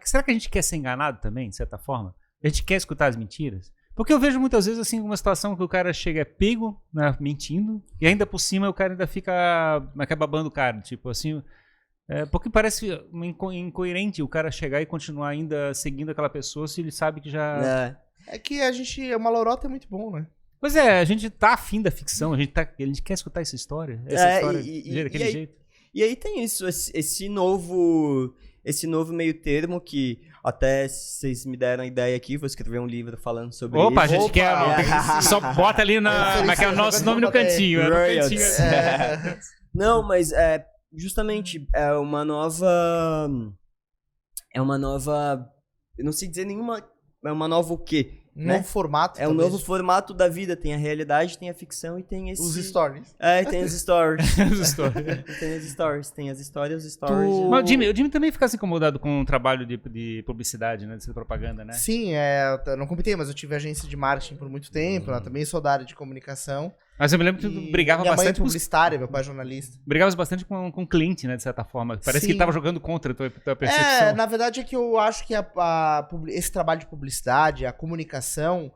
será que a gente quer ser enganado também, de certa forma? A gente quer escutar as mentiras? Porque eu vejo muitas vezes assim uma situação que o cara chega pego, né, mentindo, e ainda por cima o cara ainda fica babando o cara, tipo assim, porque parece incoerente o cara chegar e continuar ainda seguindo aquela pessoa se ele sabe que já... É que uma lorota é muito bom, né? Pois é, a gente tá afim da ficção, a gente quer escutar essa história daquele jeito. E aí tem isso, esse novo meio termo que até vocês me deram a ideia aqui, vou escrever um livro falando sobre isso. Opa, a gente quer... Só bota ali mas é o nosso nome no cantinho. Não, mas justamente é uma nova... Eu não sei dizer nenhuma... É uma nova o quê? Novo formato. É um novo formato da vida. Tem a realidade, tem a ficção e tem os stories. Tem os stories. Tem as histórias, os stories. Mas o Jimmy também fica assim incomodado com o trabalho de publicidade, né? De propaganda, né? Sim, eu não competei, mas eu tive agência de marketing por muito tempo. Eu também sou da área de comunicação. Mas eu me lembro que tu brigava minha bastante. Minha mãe é publicitária, meu pai é jornalista. Brigavas bastante com o cliente, né? De certa forma. Parece que ele tava jogando contra a tua percepção. Na verdade é que eu acho que esse trabalho de publicidade, a comunicação,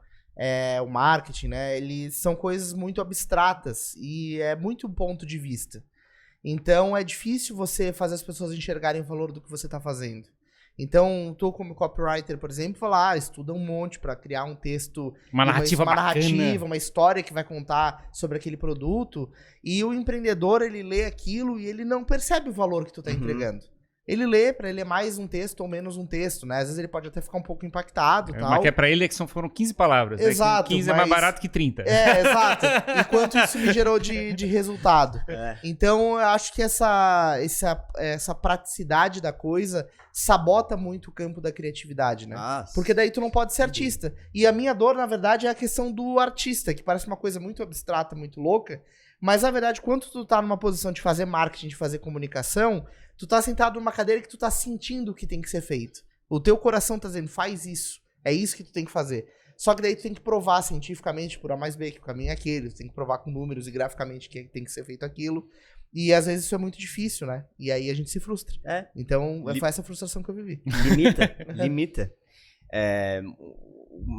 o marketing, né? Eles são coisas muito abstratas e é muito ponto de vista. Então é difícil você fazer as pessoas enxergarem o valor do que você tá fazendo. Então, tu como copywriter, por exemplo, estuda um monte para criar um texto, uma narrativa, uma história que vai contar sobre aquele produto, e o empreendedor, ele lê aquilo e ele não percebe o valor que tu tá entregando. Ele lê, pra ele é mais um texto ou menos um texto, né? Às vezes ele pode até ficar um pouco impactado e tal. Mas que pra ele foram 15 palavras. Exato. 15 é mais barato que 30. Exato. Enquanto isso me gerou de resultado. Então, eu acho que essa praticidade da coisa sabota muito o campo da criatividade, né? Porque daí tu não pode ser artista. E a minha dor, na verdade, é a questão do artista, que parece uma coisa muito abstrata, muito louca. Mas, na verdade, quando tu tá numa posição de fazer marketing, de fazer comunicação, tu tá sentado numa cadeira que tu tá sentindo o que tem que ser feito. O teu coração tá dizendo, faz isso. É isso que tu tem que fazer. Só que daí tu tem que provar cientificamente, por A mais B, que o caminho é aquele. Tu tem que provar com números e graficamente que tem que ser feito aquilo. E às vezes isso é muito difícil, né? E aí a gente se frustra. Então, foi essa frustração que eu vivi. Limita.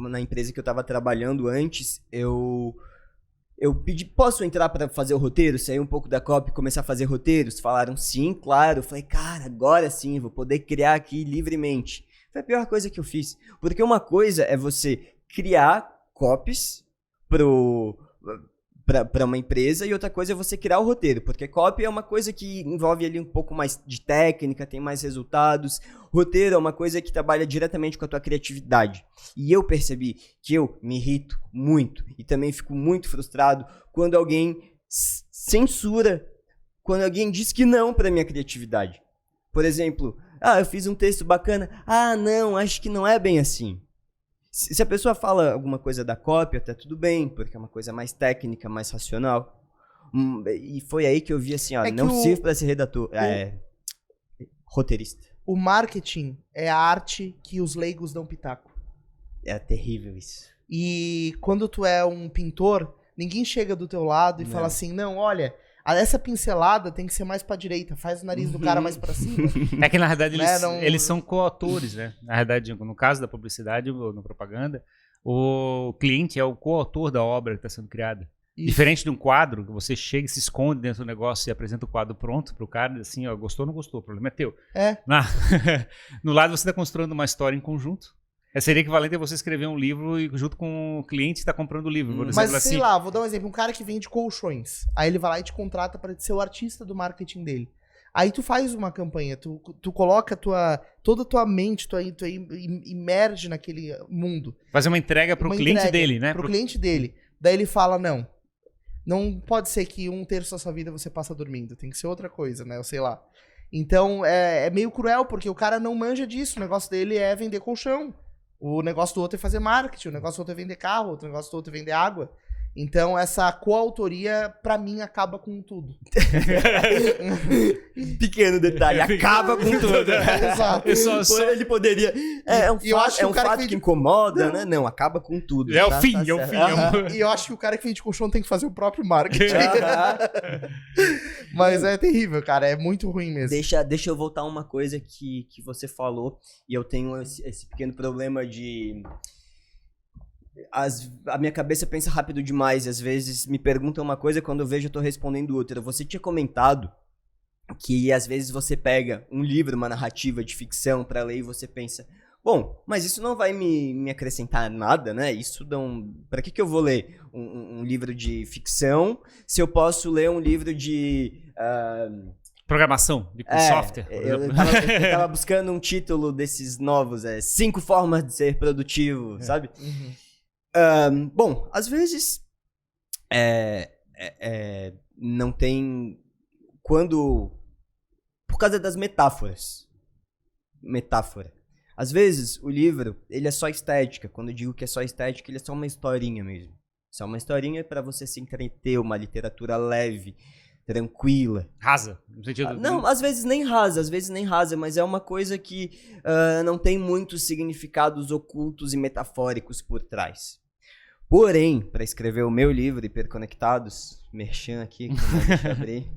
Na empresa que eu tava trabalhando antes, eu pedi, posso entrar pra fazer o roteiro? Sair um pouco da copy e começar a fazer roteiros? Falaram sim, claro. Eu falei, cara, agora sim, vou poder criar aqui livremente. Foi a pior coisa que eu fiz. Porque uma coisa é você criar copies pra uma empresa e outra coisa é você criar o roteiro. Porque copy é uma coisa que envolve ali um pouco mais de técnica, tem mais resultados. Roteiro é uma coisa que trabalha diretamente com a tua criatividade. E eu percebi que eu me irrito muito e também fico muito frustrado quando alguém censura, quando alguém diz que não pra minha criatividade. Por exemplo, eu fiz um texto bacana. Não, acho que não é bem assim. Se a pessoa fala alguma coisa da cópia, tá tudo bem, porque é uma coisa mais técnica, mais racional. E foi aí que eu vi assim, não sirvo pra ser redator, roteirista. O marketing é a arte que os leigos dão pitaco. É terrível isso. E quando tu é um pintor, ninguém chega do teu lado e fala assim, não, olha, essa pincelada tem que ser mais pra direita, faz o nariz do cara mais pra cima. É que na verdade eles são coautores, né? Na verdade, no caso da publicidade ou na propaganda, o cliente é o coautor da obra que está sendo criada. Isso. Diferente de um quadro, que você chega e se esconde dentro do negócio e apresenta o quadro pronto pro cara, assim, gostou ou não gostou, o problema é teu. No lado você está construindo uma história em conjunto. Seria equivalente a você escrever um livro e junto com o cliente está comprando o livro. Por exemplo, mas sei lá, vou dar um exemplo. Um cara que vende colchões. Aí ele vai lá e te contrata para ser o artista do marketing dele. Aí tu faz uma campanha, tu coloca toda a tua mente, tu imerge naquele mundo. Fazer uma entrega pro cliente dele, né? Pro cliente dele. Daí ele fala, não pode ser que 1/3 da sua vida você passa dormindo. Tem que ser outra coisa, né? Eu sei lá. Então é meio cruel, porque o cara não manja disso. O negócio dele é vender colchão. O negócio do outro é fazer marketing, o negócio do outro é vender carro, o negócio do outro é vender água. Então, essa coautoria, pra mim, acaba com tudo. Pequeno detalhe, acaba com tudo. Exato. Ele poderia... É um fato que incomoda, né? Não, acaba com tudo. É o fim, é o fim. E eu acho que o cara que vende colchão tem que fazer o próprio marketing. Mas é terrível, cara. É muito ruim mesmo. Deixa eu voltar a uma coisa que você falou. E eu tenho esse pequeno problema de... A minha cabeça pensa rápido demais. Às vezes me perguntam uma coisa, quando eu vejo eu tô respondendo outra. Você tinha comentado que às vezes você pega um livro, uma narrativa de ficção pra ler e você pensa, bom, mas isso não vai me acrescentar nada, né? Isso não... Pra que eu vou ler um livro de ficção se eu posso ler um livro de... Programação, de software. Eu tava buscando um título desses novos, 5 formas de ser produtivo, sabe? Uhum. Bom, às vezes não tem... Quando... Por causa das metáforas. Metáfora. Às vezes, o livro, ele é só estética. Quando eu digo que é só estética, ele é só uma historinha mesmo. Só uma historinha pra você se entreter, uma literatura leve, tranquila. Rasa, no sentido... Não, às vezes nem rasa, mas é uma coisa que não tem muitos significados ocultos e metafóricos por trás. Porém, para escrever o meu livro, Hiperconectados, merchan aqui, deixa eu abrir.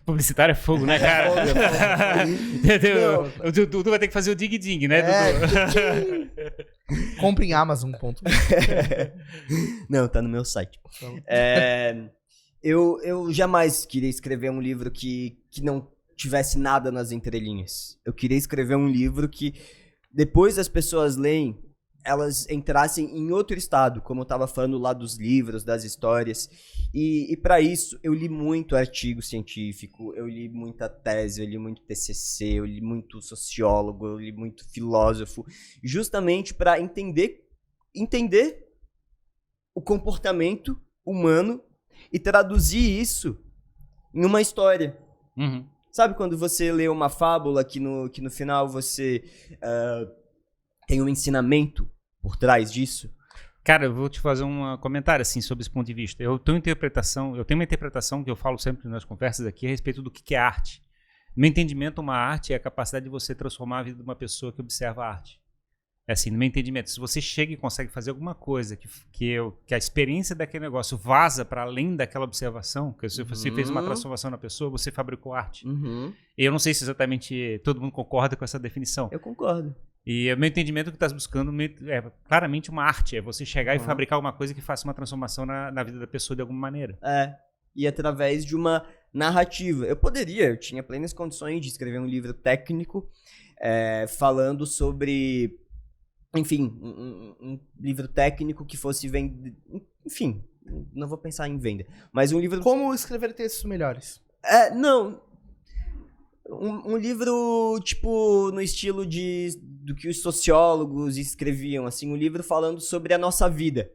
Publicitário é fogo, né, cara? Entendeu? O Dudu vai ter que fazer o dig-dig, né, Dudu? Compre em Amazon. Não, tá no meu site. Eu jamais queria escrever um livro que não tivesse nada nas entrelinhas. Eu queria escrever um livro que, depois as pessoas leem, elas entrassem em outro estado, como eu tava falando lá dos livros, das histórias. E para isso, eu li muito artigo científico, eu li muita tese, eu li muito TCC, eu li muito sociólogo, eu li muito filósofo, justamente para entender o comportamento humano e traduzir isso em uma história. Uhum. Sabe quando você lê uma fábula que no final você tem um ensinamento por trás disso? Cara, eu vou te fazer um comentário assim sobre esse ponto de vista. Eu tenho uma interpretação que eu falo sempre nas conversas aqui a respeito do que é arte. No meu entendimento, uma arte é a capacidade de você transformar a vida de uma pessoa que observa a arte. É assim, no meu entendimento, se você chega e consegue fazer alguma coisa que a experiência daquele negócio vaza para além daquela observação, que você fez uma transformação na pessoa, você fabricou arte. Uhum. E eu não sei se exatamente todo mundo concorda com essa definição. Eu concordo. E o meu entendimento é que estás buscando é claramente uma arte, é você chegar e fabricar alguma coisa que faça uma transformação na vida da pessoa de alguma maneira. E através de uma narrativa. Eu tinha plenas condições de escrever um livro técnico falando sobre, enfim, um livro técnico que fosse vender, enfim, não vou pensar em venda, mas um livro... Como escrever textos melhores? Não... Um livro, tipo, no estilo do que os sociólogos escreviam, assim, um livro falando sobre a nossa vida.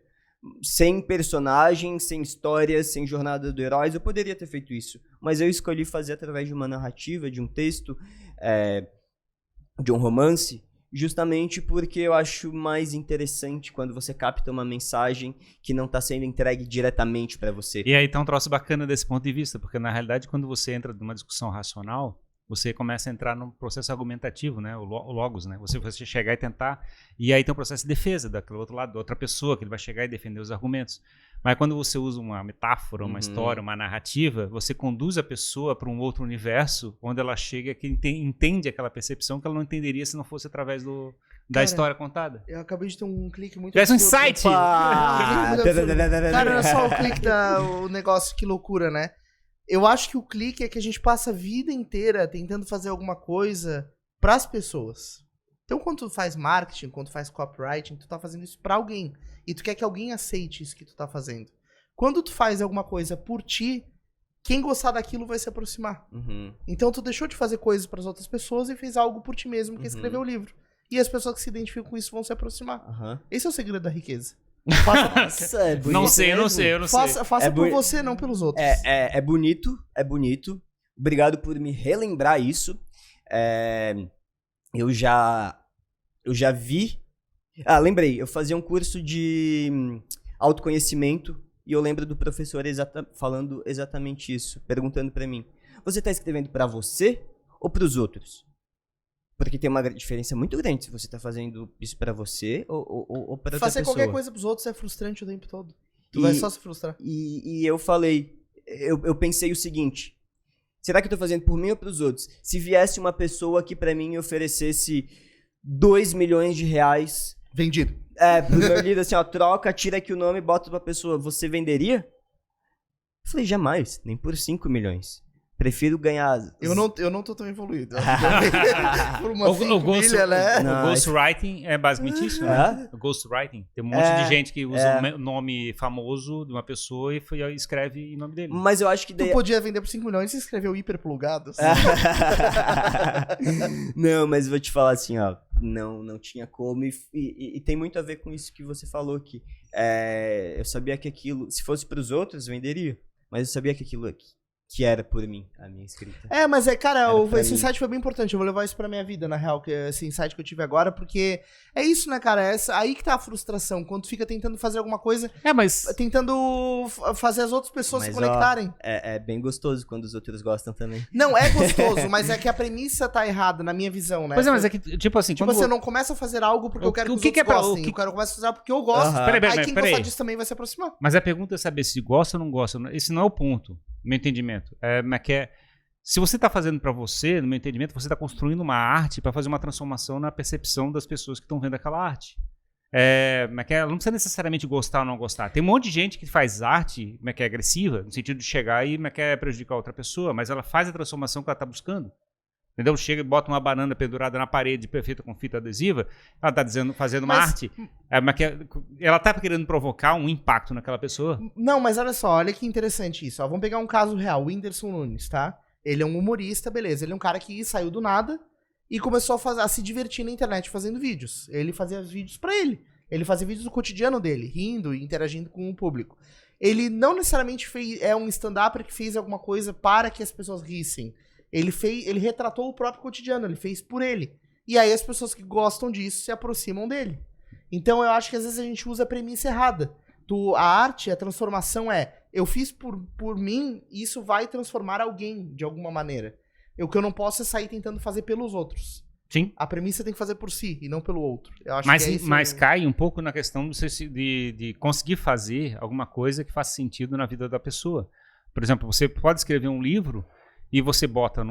Sem personagens, sem histórias, sem jornada do herói. Eu poderia ter feito isso, mas eu escolhi fazer através de uma narrativa, de um texto, de um romance, justamente porque eu acho mais interessante quando você capta uma mensagem que não tá sendo entregue diretamente pra você. E aí tem um troço bacana desse ponto de vista, porque na realidade quando você entra numa discussão racional, você começa a entrar num processo argumentativo, né? O logos, né? Você chegar e tentar, e aí tem um processo de defesa daquele outro lado, da outra pessoa, que ele vai chegar e defender os argumentos. Mas quando você usa uma metáfora, uma história, uma narrativa, você conduz a pessoa para um outro universo, onde ela chega que entende aquela percepção que ela não entenderia se não fosse através da história contada. Eu acabei de ter um clique muito... Tivesse um insight! Cara, não é só o clique o negócio, que loucura, né? Eu acho que o clique é que a gente passa a vida inteira tentando fazer alguma coisa pras pessoas. Então, quando tu faz marketing, quando tu faz copywriting, tu tá fazendo isso pra alguém. E tu quer que alguém aceite isso que tu tá fazendo. Quando tu faz alguma coisa por ti, quem gostar daquilo vai se aproximar. Então, tu deixou de fazer coisas pras outras pessoas e fez algo por ti mesmo, que é escrever o livro. E as pessoas que se identificam com isso vão se aproximar. Esse é o segredo da riqueza. Nossa, é bonito. Não sei, eu não sei. Faça por você, não pelos outros. É bonito, é bonito. Obrigado por me relembrar isso. Eu já vi... lembrei. Eu fazia um curso de autoconhecimento e eu lembro do professor falando exatamente isso, perguntando pra mim: você tá escrevendo pra você ou pros outros? Porque tem uma diferença muito grande se você tá fazendo isso pra você ou pra outra pessoa. Fazer qualquer coisa pros outros é frustrante o tempo todo. Tu vai só se frustrar. E eu falei, eu pensei o seguinte: será que eu tô fazendo por mim ou pros outros? Se viesse uma pessoa aqui pra mim e oferecesse 2 milhões de reais... Vendido. Pro meu livro, assim, ó, troca, tira aqui o nome e bota pra pessoa, você venderia? Eu falei, jamais, nem por 5 milhões. Prefiro ganhar... Eu não tô tão evoluído. Por uma família, né? O ghostwriting é basicamente isso, né? O ghostwriting. Tem um monte de gente que usa um nome famoso de uma pessoa e escreve em nome dele. Mas eu acho que... Tu podia vender por 5 milhões e escreveu hiperplugado. Assim. Não, mas vou te falar assim, ó. Não tinha como. E tem muito a ver com isso que você falou aqui. Eu sabia que aquilo... Se fosse pros outros, venderia. Mas eu sabia que aquilo aqui... que era por mim, a minha escrita. Mas cara, esse insight foi bem importante. Eu vou levar isso pra minha vida, na real, que esse insight que eu tive agora, porque é isso, né, cara? Aí que tá a frustração, quando tu fica tentando fazer alguma coisa, tentando fazer as outras pessoas se conectarem. É bem gostoso quando os outros gostam também. Não, é gostoso, mas é que a premissa tá errada, na minha visão, né? Pois é, mas é que, tipo assim... Tipo assim, eu não começo a fazer algo porque eu quero que os outros gostem. Eu começo a fazer algo porque eu gosto. Aí quem gostar disso também vai se aproximar. Mas a pergunta é saber se gosta ou não gosta. Esse não é o ponto. Meu entendimento. Se você está fazendo para você, no meu entendimento, você está construindo uma arte para fazer uma transformação na percepção das pessoas que estão vendo aquela arte. Ela não precisa necessariamente gostar ou não gostar. Tem um monte de gente que faz arte agressiva, no sentido de chegar e prejudicar outra pessoa, mas ela faz a transformação que ela está buscando. Entendeu? Chega e bota uma banana pendurada na parede, perfeita com fita adesiva, ela está fazendo uma arte. Ela está querendo provocar um impacto naquela pessoa. Não, mas olha só, olha que interessante isso. Ó, vamos pegar um caso real, o Whindersson Nunes, tá? Ele é um humorista, beleza. Ele é um cara que saiu do nada e começou a se divertir na internet fazendo vídeos. Ele fazia vídeos pra ele. Ele fazia vídeos do cotidiano dele, rindo e interagindo com o público. Ele não necessariamente é um stand-upper que fez alguma coisa para que as pessoas rissem. Ele retratou o próprio cotidiano, ele fez por ele. E aí as pessoas que gostam disso se aproximam dele. Então eu acho que às vezes a gente usa a premissa errada. A arte, a transformação eu fiz por mim, e isso vai transformar alguém de alguma maneira. O que eu não posso é sair tentando fazer pelos outros. Sim. A premissa tem que fazer por si e não pelo outro. Eu acho mas cai um pouco na questão de conseguir fazer alguma coisa que faça sentido na vida da pessoa. Por exemplo, você pode escrever um livro e você bota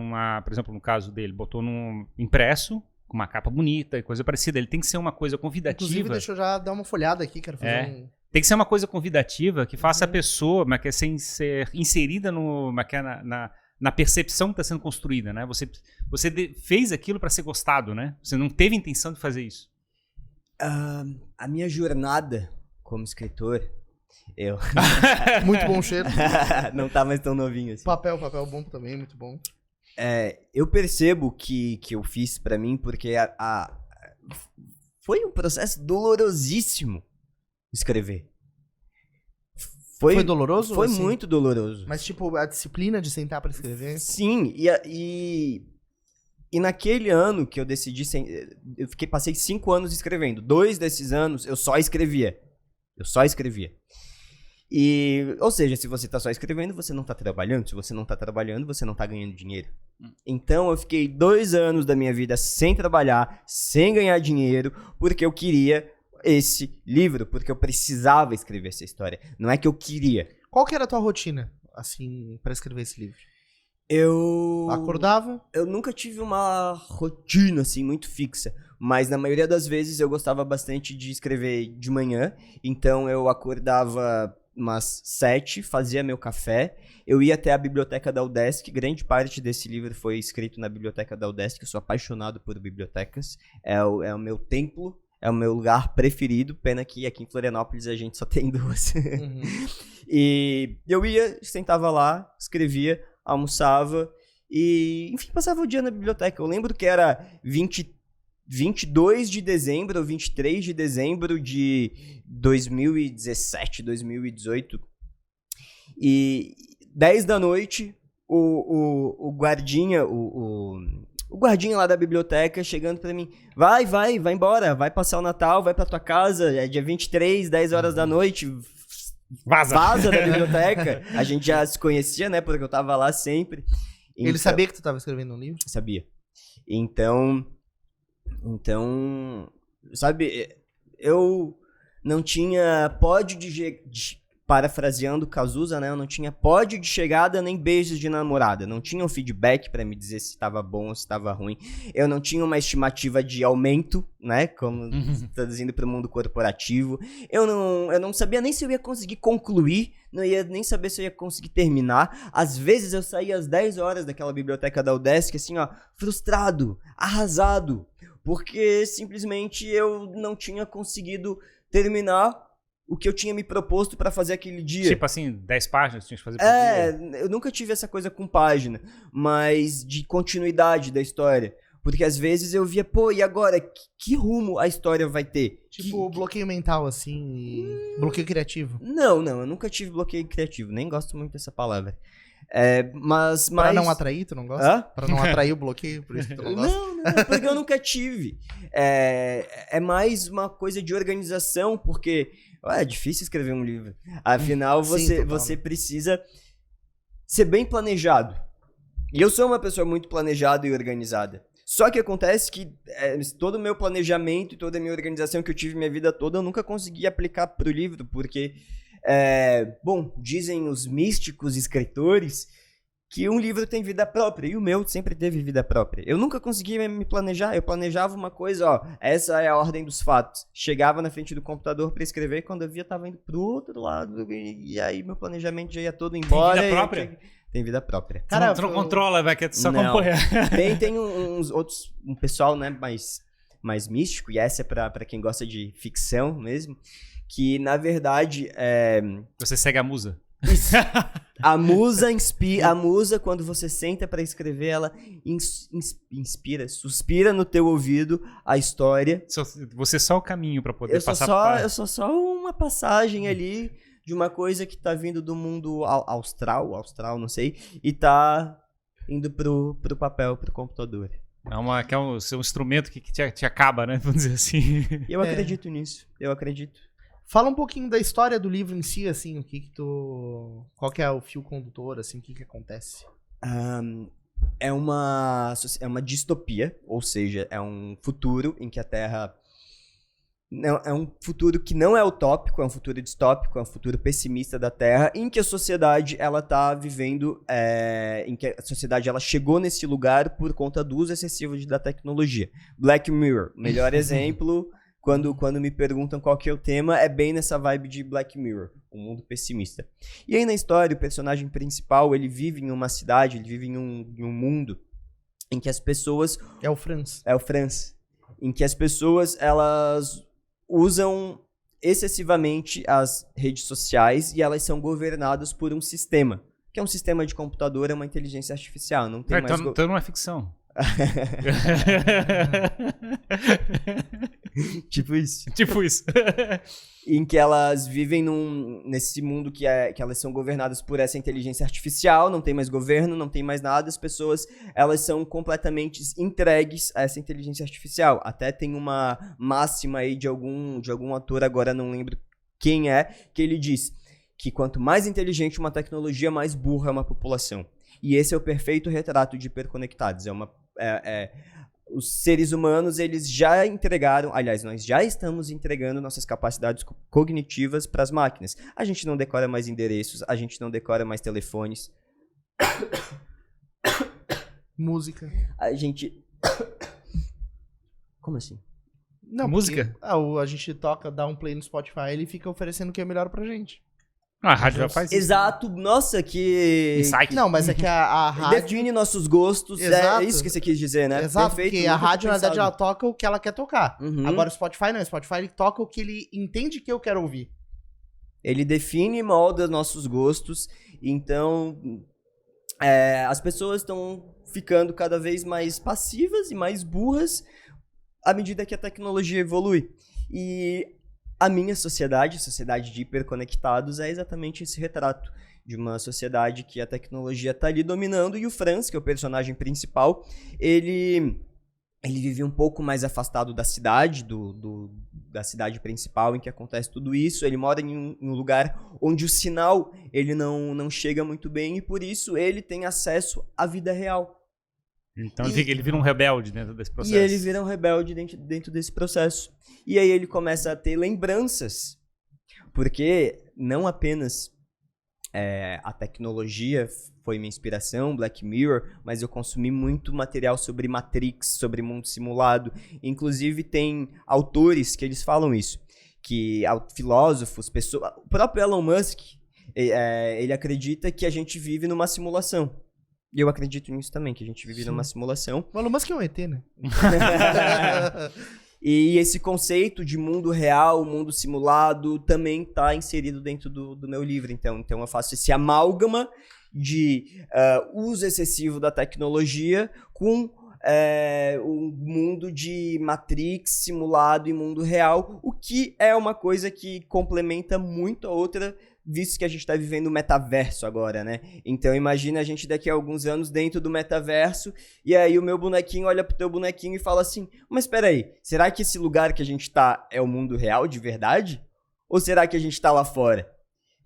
por exemplo, no caso dele, botou num impresso, com uma capa bonita e coisa parecida. Ele tem que ser uma coisa convidativa. Inclusive, deixa eu já dar uma folhada aqui, quero fazer Tem que ser uma coisa convidativa que faça a pessoa ser inserida na percepção que está sendo construída, né? Você fez aquilo para ser gostado, né? Você não teve intenção de fazer isso. A minha jornada como escritor, Muito bom cheiro. Não tá mais tão novinho assim. Papel bom também, muito bom. Eu percebo que eu fiz pra mim porque foi um processo dolorosíssimo escrever. Foi doloroso? Foi assim? Muito doloroso. Mas tipo, a disciplina de sentar pra escrever? Sim, e E naquele ano que eu decidi, passei 5 anos escrevendo. 2 desses anos eu só escrevia. Ou seja, se você tá só escrevendo, você não tá trabalhando. Se você não tá trabalhando, você não tá ganhando dinheiro. Então eu fiquei 2 anos da minha vida sem trabalhar, sem ganhar dinheiro, porque eu queria esse livro, porque eu precisava escrever essa história. Não é que eu queria. Qual que era a tua rotina, assim, pra escrever esse livro? Eu Acordava? Eu nunca tive uma rotina, assim, muito fixa. Mas na maioria das vezes eu gostava bastante de escrever de manhã. Então eu acordava umas 7, fazia meu café. Eu ia até a biblioteca da UDESC. Grande parte desse livro foi escrito na biblioteca da UDESC. Eu sou apaixonado por bibliotecas. É o meu templo. É o meu lugar preferido. Pena que aqui em Florianópolis a gente só tem 2. Uhum. E eu ia, sentava lá, escrevia, almoçava e, enfim, passava o dia na biblioteca. Eu lembro que era 22 de dezembro ou 23 de dezembro de 2017, 2018. E 10 da noite, o guardinha, o guardinha lá da biblioteca chegando pra mim. Vai embora, vai passar o Natal, vai pra tua casa, é dia 23, 10 horas da noite. Vaza da biblioteca. A gente já se conhecia, né? Porque eu tava lá sempre. Então, ele sabia que tu tava escrevendo um livro? Sabia. Então, sabe, eu não tinha pódio parafraseando Cazuza, né? Eu não tinha pódio de chegada nem beijos de namorada. Não tinha um feedback pra me dizer se estava bom ou se estava ruim. Eu não tinha uma estimativa de aumento, né? Como traduzindo para o mundo corporativo. Eu não sabia nem se eu ia conseguir concluir. Não ia nem saber se eu ia conseguir terminar. Às vezes eu saía às 10 horas daquela biblioteca da UDESC, assim, ó, frustrado, arrasado. Porque simplesmente eu não tinha conseguido terminar o que eu tinha me proposto pra fazer aquele dia. Tipo assim, 10 páginas que tinha que fazer por dia? Eu nunca tive essa coisa com página, mas de continuidade da história. Porque às vezes eu via, pô, e agora? Que rumo a história vai ter? Tipo, bloqueio mental, assim, bloqueio criativo. Não, eu nunca tive bloqueio criativo, nem gosto muito dessa palavra. Mas... Pra não atrair, tu não gosta? Hã? Pra não atrair o bloqueio, por isso que tu não gosta? Não, porque eu nunca tive. É mais uma coisa de organização, porque... É difícil escrever um livro. Afinal, você precisa ser bem planejado. E eu sou uma pessoa muito planejada e organizada. Só que acontece que todo o meu planejamento e toda a minha organização que eu tive minha vida toda, eu nunca consegui aplicar pro livro, porque, dizem os místicos escritores que um livro tem vida própria, e o meu sempre teve vida própria. Eu nunca conseguia me planejar, eu planejava uma coisa, ó, essa é a ordem dos fatos. Chegava na frente do computador pra escrever, e quando eu via, tava indo pro outro lado, e aí meu planejamento já ia todo embora. Tem vida própria? Tem vida própria. Cara, tu não controla, vai que só acompanha. Tem um pessoal, né, mais místico, e essa é pra quem gosta de ficção mesmo, que na verdade Você segue a musa? Isso. A musa, quando você senta pra escrever, ela suspira no teu ouvido a história. Você só o caminho pra poder passar. Eu sou só uma passagem ali de uma coisa que tá vindo do mundo austral, não sei, e tá indo pro papel, pro computador. É um instrumento que te acaba, né? Vamos dizer assim. Eu acredito nisso, eu acredito. Fala um pouquinho da história do livro em si, assim, qual que é o fio condutor, assim, o que acontece? É uma distopia, ou seja, é um futuro em que a Terra... É um futuro que não é utópico, é um futuro distópico, é um futuro pessimista da Terra, em que a sociedade, ela tá vivendo, em que a sociedade, ela chegou nesse lugar por conta do uso excessivo da tecnologia. Black Mirror, melhor exemplo... Quando me perguntam qual que é o tema, é bem nessa vibe de Black Mirror, um mundo pessimista. E aí na história, o personagem principal, ele vive em uma cidade, ele vive em um mundo em que as pessoas... É o Franz. Em que as pessoas, elas usam excessivamente as redes sociais e elas são governadas por um sistema, que é um sistema de computador, é uma inteligência artificial. Não tem mais então não é ficção. Tipo isso. Tipo isso. Em que elas vivem nesse mundo que elas são governadas por essa inteligência artificial, não tem mais governo, não tem mais nada, as pessoas, elas são completamente entregues a essa inteligência artificial. Até tem uma máxima aí de algum ator, agora não lembro quem é, que ele diz que quanto mais inteligente uma tecnologia, mais burra é uma população. E esse é o perfeito retrato de hiperconectados. Os seres humanos, eles já entregaram, aliás, nós já estamos entregando nossas capacidades cognitivas para as máquinas. A gente não decora mais endereços, a gente não decora mais telefones. Música. A gente... Como assim? Não, Música? Porque, a gente toca, dá um play no Spotify, ele fica oferecendo o que é melhor pra gente. A rádio já faz isso. Exato, nossa, que... Insight. Não, mas é que a rádio... Define nossos gostos, Exato. é isso que você quis dizer, né? Exato, Perfeito, porque a nunca rádio, tinha na verdade, ela pensado. toca o que ela quer tocar. Uhum. Agora o Spotify não, o Spotify ele toca o que ele entende que eu quero ouvir. Ele define e molda nossos gostos, então as pessoas estão ficando cada vez mais passivas e mais burras à medida que a tecnologia evolui. E a minha sociedade, a sociedade de hiperconectados, é exatamente esse retrato de uma sociedade que a tecnologia está ali dominando, e o Franz, que é o personagem principal, ele vive um pouco mais afastado da cidade, da cidade principal em que acontece tudo isso. Ele mora em um lugar onde o sinal ele não chega muito bem, e por isso ele tem acesso à vida real. Então ele vira um rebelde dentro desse processo. E ele vira um rebelde dentro desse processo. E aí ele começa a ter lembranças, porque não apenas a tecnologia foi minha inspiração, Black Mirror, mas eu consumi muito material sobre Matrix, sobre mundo simulado. Inclusive tem autores que eles falam isso, que filósofos, pessoas, o próprio Elon Musk, ele acredita que a gente vive numa simulação. E eu acredito nisso também, que a gente vive numa simulação. O Elon Musk é um ET, né? E esse conceito de mundo real, mundo simulado, também está inserido dentro do meu livro. Então eu faço esse amálgama de uso excessivo da tecnologia com um mundo de Matrix, simulado e mundo real, o que é uma coisa que complementa muito a outra, visto que a gente está vivendo o metaverso agora, né? Então imagina a gente daqui a alguns anos dentro do metaverso, e aí o meu bonequinho olha pro teu bonequinho e fala assim, mas espera aí, será que esse lugar que a gente tá é o mundo real de verdade? Ou será que a gente tá lá fora?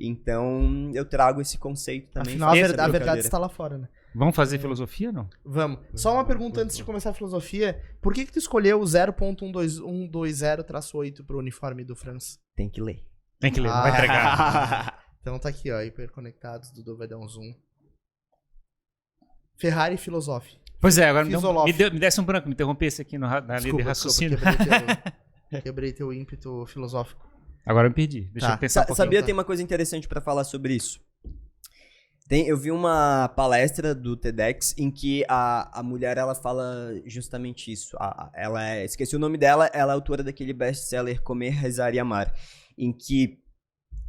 Então eu trago esse conceito também. Afinal, a verdade está lá fora, né? Vamos fazer filosofia, não? Vamos. Só uma pergunta antes de começar a filosofia. Por que tu escolheu o 0.120-8 pro uniforme do Franz? Tem que ler. Tem que ler, não vai entregar. Então tá aqui, ó, hiperconectados, Dudu vai dar um zoom. Ferrari Filosofi. Pois é, agora Fisiolof. me desse um branco, me interrompesse aqui na linha de raciocínio. Quebrei teu ímpeto filosófico. Agora eu me perdi. Deixa eu pensar um pouquinho. Sabia, tem uma coisa interessante pra falar sobre isso. Eu vi uma palestra do TEDx em que a mulher, ela fala justamente isso. Esqueci o nome dela, ela é autora daquele best-seller Comer, Rezar e Amar, em que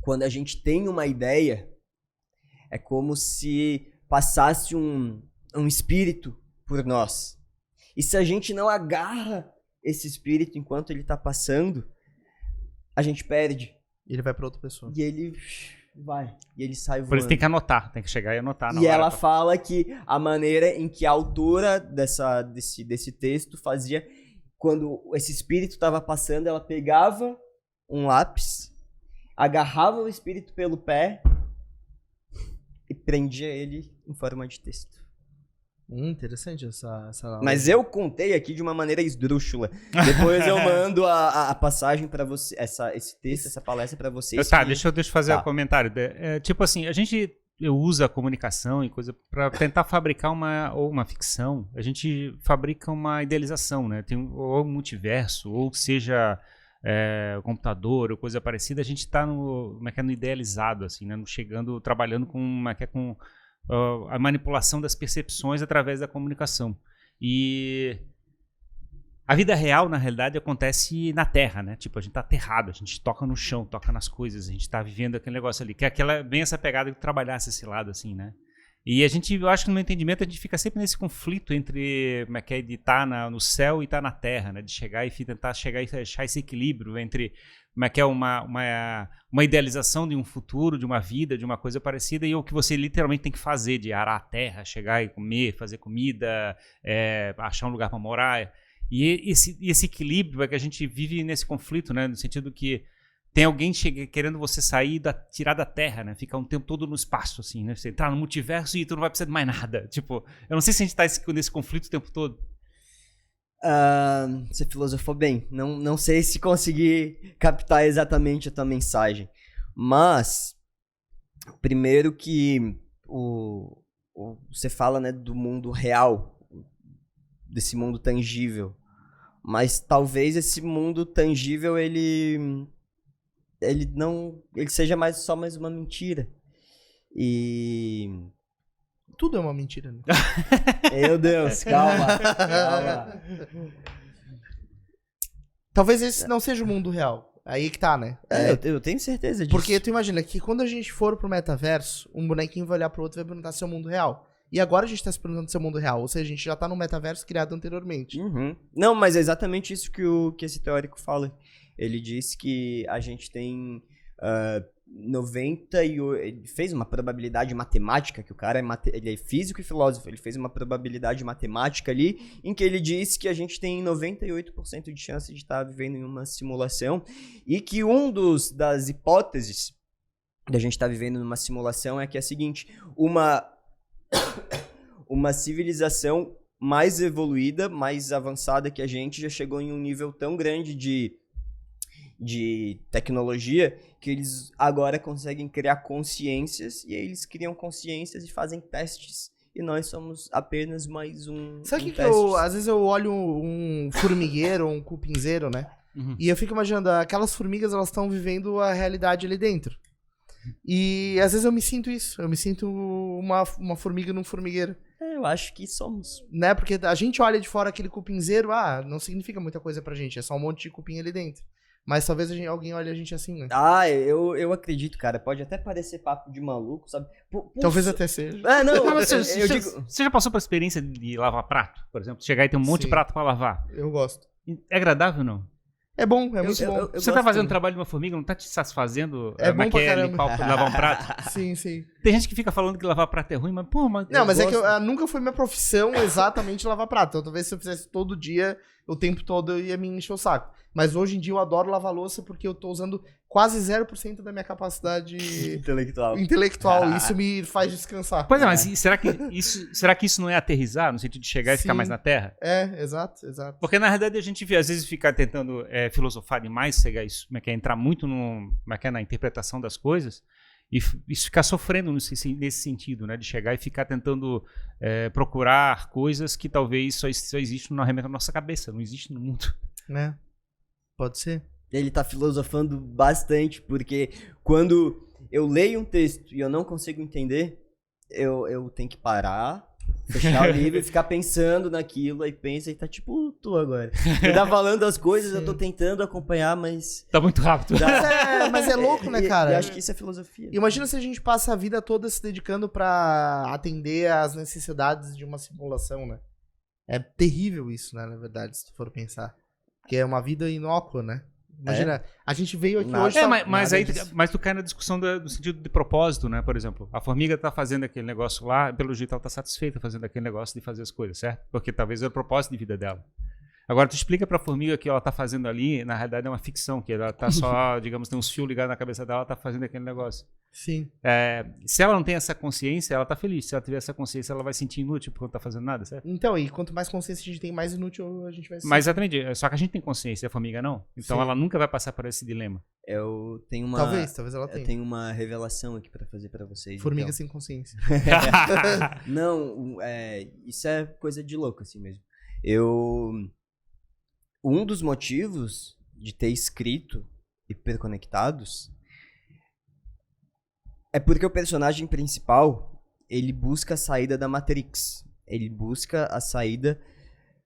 quando a gente tem uma ideia, é como se passasse um espírito por nós. E se a gente não agarra esse espírito enquanto ele tá passando, a gente perde. Ele vai pra outra pessoa. E ele vai. E ele sai voando. Por isso tem que anotar, tem que chegar e anotar. E ela fala que a maneira em que a autora desse texto fazia, quando esse espírito estava passando, ela pegava um lápis, agarrava o espírito pelo pé e prendia ele em forma de texto. Interessante essa Mas eu contei aqui de uma maneira esdrúxula. Depois eu mando a passagem pra você, esse texto, essa palestra pra vocês. Deixa eu fazer um comentário. Tipo assim, a gente usa a comunicação e coisa pra tentar fabricar uma ficção. A gente fabrica uma idealização, né? Tem ou um multiverso, ou seja o computador ou coisa parecida. A gente tá no idealizado, assim, né? Trabalhando com a manipulação das percepções através da comunicação. E a vida real, na realidade, acontece na Terra, né? Tipo, a gente tá aterrado, a gente toca no chão, toca nas coisas, a gente tá vivendo aquele negócio ali. Que é bem essa pegada de trabalhar esse lado, assim, né? E eu acho que no meu entendimento a gente fica sempre nesse conflito entre como é que é, de estar no céu e estar na terra, né? De chegar e tentar chegar e achar esse equilíbrio entre como é que é uma idealização de um futuro, de uma vida, de uma coisa parecida, e o que você literalmente tem que fazer, de arar a terra, chegar e comer, fazer comida, achar um lugar para morar. E esse equilíbrio é que a gente vive nesse conflito, né? No sentido que tem alguém querendo você sair, tirar da Terra, né? Ficar um tempo todo no espaço, assim, né? Você entrar no multiverso e tu não vai precisar de mais nada. Tipo, eu não sei se a gente tá nesse conflito o tempo todo. Você filosofou bem. Não sei se consegui captar exatamente a tua mensagem. Mas, primeiro que você fala, né, do mundo real, desse mundo tangível. Mas talvez esse mundo tangível, ele seja só mais uma mentira. E... Tudo é uma mentira, né? Meu Deus, calma. Talvez esse não seja o mundo real. Aí que tá, né? Eu tenho certeza disso. Porque tu imagina que quando a gente for pro metaverso, um bonequinho vai olhar pro outro e vai perguntar se é o mundo real. E agora a gente tá se perguntando se é o mundo real. Ou seja, a gente já tá no metaverso criado anteriormente. Uhum. Não, mas é exatamente isso que esse teórico fala. Ele diz que a gente tem 98... Ele fez uma probabilidade matemática, que o cara ele é físico e filósofo. Ele fez uma probabilidade matemática ali, em que ele diz que a gente tem 98% de chance de estar vivendo em uma simulação. E que das hipóteses da gente estar vivendo numa simulação é que é a seguinte: uma civilização mais evoluída, mais avançada que a gente, já chegou em um nível tão grande de tecnologia que eles agora conseguem criar consciências, e aí eles criam consciências e fazem testes, e nós somos apenas mais um Sabe que teste. às vezes eu olho um formigueiro ou um cupinzeiro, né? Uhum. E eu fico imaginando, aquelas formigas, elas estão vivendo a realidade ali dentro. E às vezes eu me sinto isso, eu me sinto uma formiga num formigueiro. Eu acho que somos. Né? Porque a gente olha de fora aquele cupinzeiro, não significa muita coisa pra gente, é só um monte de cupim ali dentro. Mas talvez alguém olhe a gente assim, né? Eu acredito, cara. Pode até parecer papo de maluco, sabe? Talvez até seja. Não, Você já passou por experiência de lavar prato, por exemplo? Chegar e ter um monte de prato pra lavar. Eu gosto. É agradável ou não? É bom, é muito bom. Você tá fazendo o trabalho de uma formiga, não tá te satisfazendo? É bom pra caramba. Lavar um prato? Sim, sim. Tem gente que fica falando que lavar prato é ruim, mas pô, mas... Não, mas é que nunca foi minha profissão exatamente lavar prato. Então talvez se eu fizesse todo dia, o tempo todo, eu ia me encher o saco. Mas hoje em dia eu adoro lavar louça porque eu tô usando quase 0% da minha capacidade intelectual. Isso me faz descansar. Pois é, mas será que isso não é aterrissar, no sentido de chegar e ficar mais na terra? Exato. Porque na verdade a gente às vezes fica tentando filosofar demais, chegar isso, entrar muito na interpretação das coisas, e ficar sofrendo nesse sentido, né? De chegar e ficar tentando procurar coisas que talvez só existem na nossa cabeça, não existem no mundo. Né? Pode ser. Ele tá filosofando bastante, porque quando eu leio um texto e eu não consigo entender, eu tenho que parar, fechar o livro e ficar pensando naquilo, aí pensa e tá tipo tu agora. Ele tá falando as coisas, eu tô tentando acompanhar, mas... Tá muito rápido. Mas é louco, né, cara? Eu acho que isso é filosofia. Imagina se a gente passa a vida toda se dedicando pra atender às necessidades de uma simulação, né? É terrível isso, né, na verdade, se tu for pensar. Que é uma vida inócua, né? Imagina, a gente veio aqui hoje... Mas tu cai na discussão do sentido de propósito, né? Por exemplo, a formiga tá fazendo aquele negócio lá, pelo jeito ela tá satisfeita fazendo aquele negócio de fazer as coisas, certo? Porque talvez é o propósito de vida dela. Agora, tu explica pra formiga que ela tá fazendo ali, na realidade é uma ficção, que ela tá só, digamos, tem uns fios ligados na cabeça dela, ela tá fazendo aquele negócio. Sim. Se ela não tem essa consciência, ela tá feliz. Se ela tiver essa consciência, ela vai se sentir inútil porque não tá fazendo nada, certo? Então, e quanto mais consciência a gente tem, mais inútil a gente vai ser. Mas exatamente, só que a gente tem consciência, a formiga não. Então Sim. ela nunca vai passar por esse dilema. Eu tenho uma... Talvez ela tenha. Eu tenho uma revelação aqui pra fazer pra vocês. Formiga então. sem consciência. Não, isso é coisa de louco assim mesmo. Um dos motivos de ter escrito Hiperconectados é porque o personagem principal, ele busca a saída da Matrix. Ele busca a saída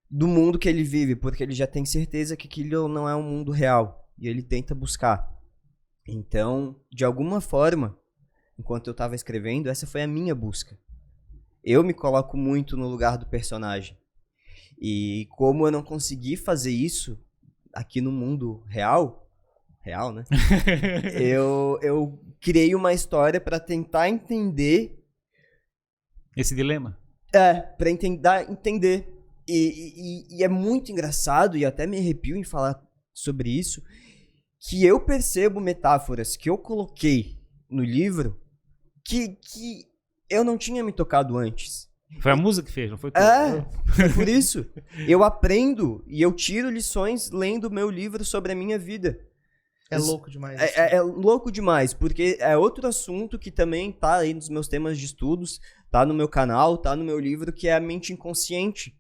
do mundo que ele vive, porque ele já tem certeza que aquilo não é um mundo real. E ele tenta buscar. Então, de alguma forma, enquanto eu estava escrevendo, essa foi a minha busca. eu me coloco muito no lugar do personagem. E como eu não consegui fazer isso aqui no mundo real, né? eu criei uma história pra tentar entender. Esse dilema. Pra entender. E é muito engraçado, e até me arrepio em falar sobre isso, que eu percebo metáforas que eu coloquei no livro que eu não tinha me tocado antes. Foi a música que fez, não foi tu? Foi por isso. Eu aprendo e eu tiro lições lendo meu livro sobre a minha vida. É louco demais. É louco demais, porque é outro assunto que também tá aí nos meus temas de estudos, tá no meu canal, tá no meu livro, que é a mente inconsciente.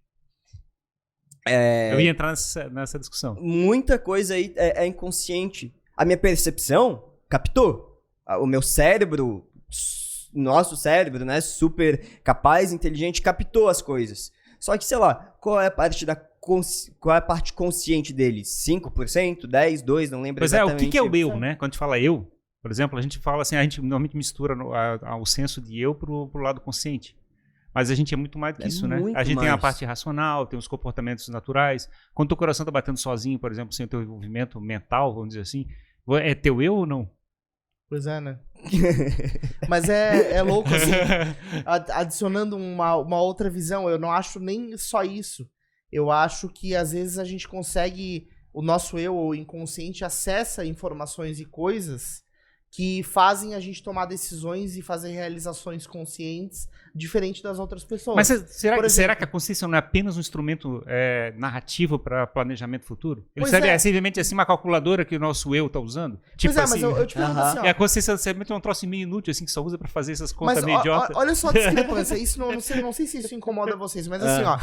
Eu ia entrar nessa discussão. Muita coisa aí é inconsciente. A minha percepção captou. O meu cérebro, nosso cérebro, né, super capaz, inteligente, captou as coisas. Só que, sei lá, qual é a parte consciente dele? 5%? 10%? 2%? Não lembro exatamente. Pois o que é o eu, né? Quando a gente fala eu, por exemplo, a gente fala assim, a gente normalmente mistura o senso de eu pro lado consciente. Mas a gente é muito mais do que isso, né? A gente tem a parte racional, tem os comportamentos naturais. Quando o coração tá batendo sozinho, por exemplo, sem o teu envolvimento mental, vamos dizer assim, é teu eu ou não? Pois é, né? Mas é louco, assim, adicionando uma outra visão, eu não acho nem só isso. Eu acho que às vezes a gente consegue, o nosso eu, o inconsciente, acessa informações e coisas que fazem a gente tomar decisões e fazer realizações conscientes diferente das outras pessoas. Mas será que a consciência não é apenas um instrumento narrativo para planejamento futuro? Ele serve simplesmente assim uma calculadora que o nosso eu está usando? Tipo, mas eu te pergunto assim, ó. E a consciência simplesmente é um troço meio inútil, assim, que só usa para fazer essas contas meio idiota. Olha só a discrepância, isso não sei se isso incomoda vocês, mas assim, ó,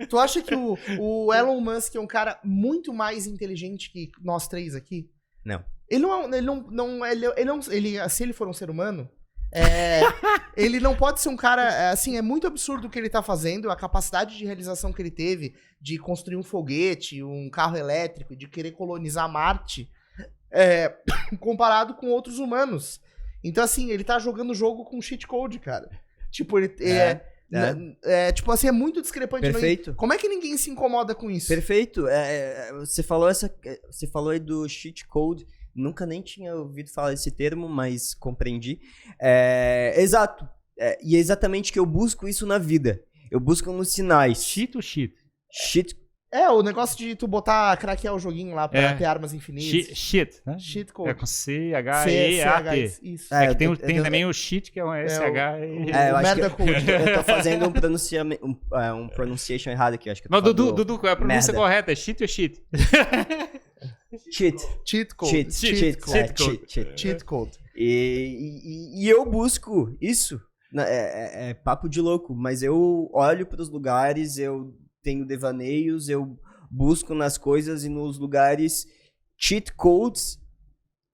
tu acha que o Elon Musk é um cara muito mais inteligente que nós três aqui? Não. Se ele for um ser humano, ele não pode ser um cara, assim, é muito absurdo o que ele tá fazendo, a capacidade de realização que ele teve de construir um foguete, um carro elétrico, de querer colonizar Marte, comparado com outros humanos. Então, assim, ele tá jogando o jogo com cheat code, cara. Tipo, ele tipo assim, é muito discrepante. Perfeito. Como é que ninguém se incomoda com isso? Perfeito. Você falou aí do cheat code. Nunca nem tinha ouvido falar desse termo, mas compreendi. Exato. E é exatamente que eu busco isso na vida. Eu busco nos sinais. Cheat ou cheat? Cheat. O negócio de tu craquear o joguinho lá pra ter armas infinitas. Cheat, né? Cheat code. É com C-H-E-A-T. Isso. Tem também o cheat, que é um S-H-E. Eu acho que eu tô fazendo um pronunciation errado aqui. Acho que Mas, Dudu, qual é a pronúncia correta? É cheat ou cheat? Cheat code. E eu busco isso. É papo de louco, mas eu olho para os lugares, eu tenho devaneios, eu busco nas coisas e nos lugares cheat codes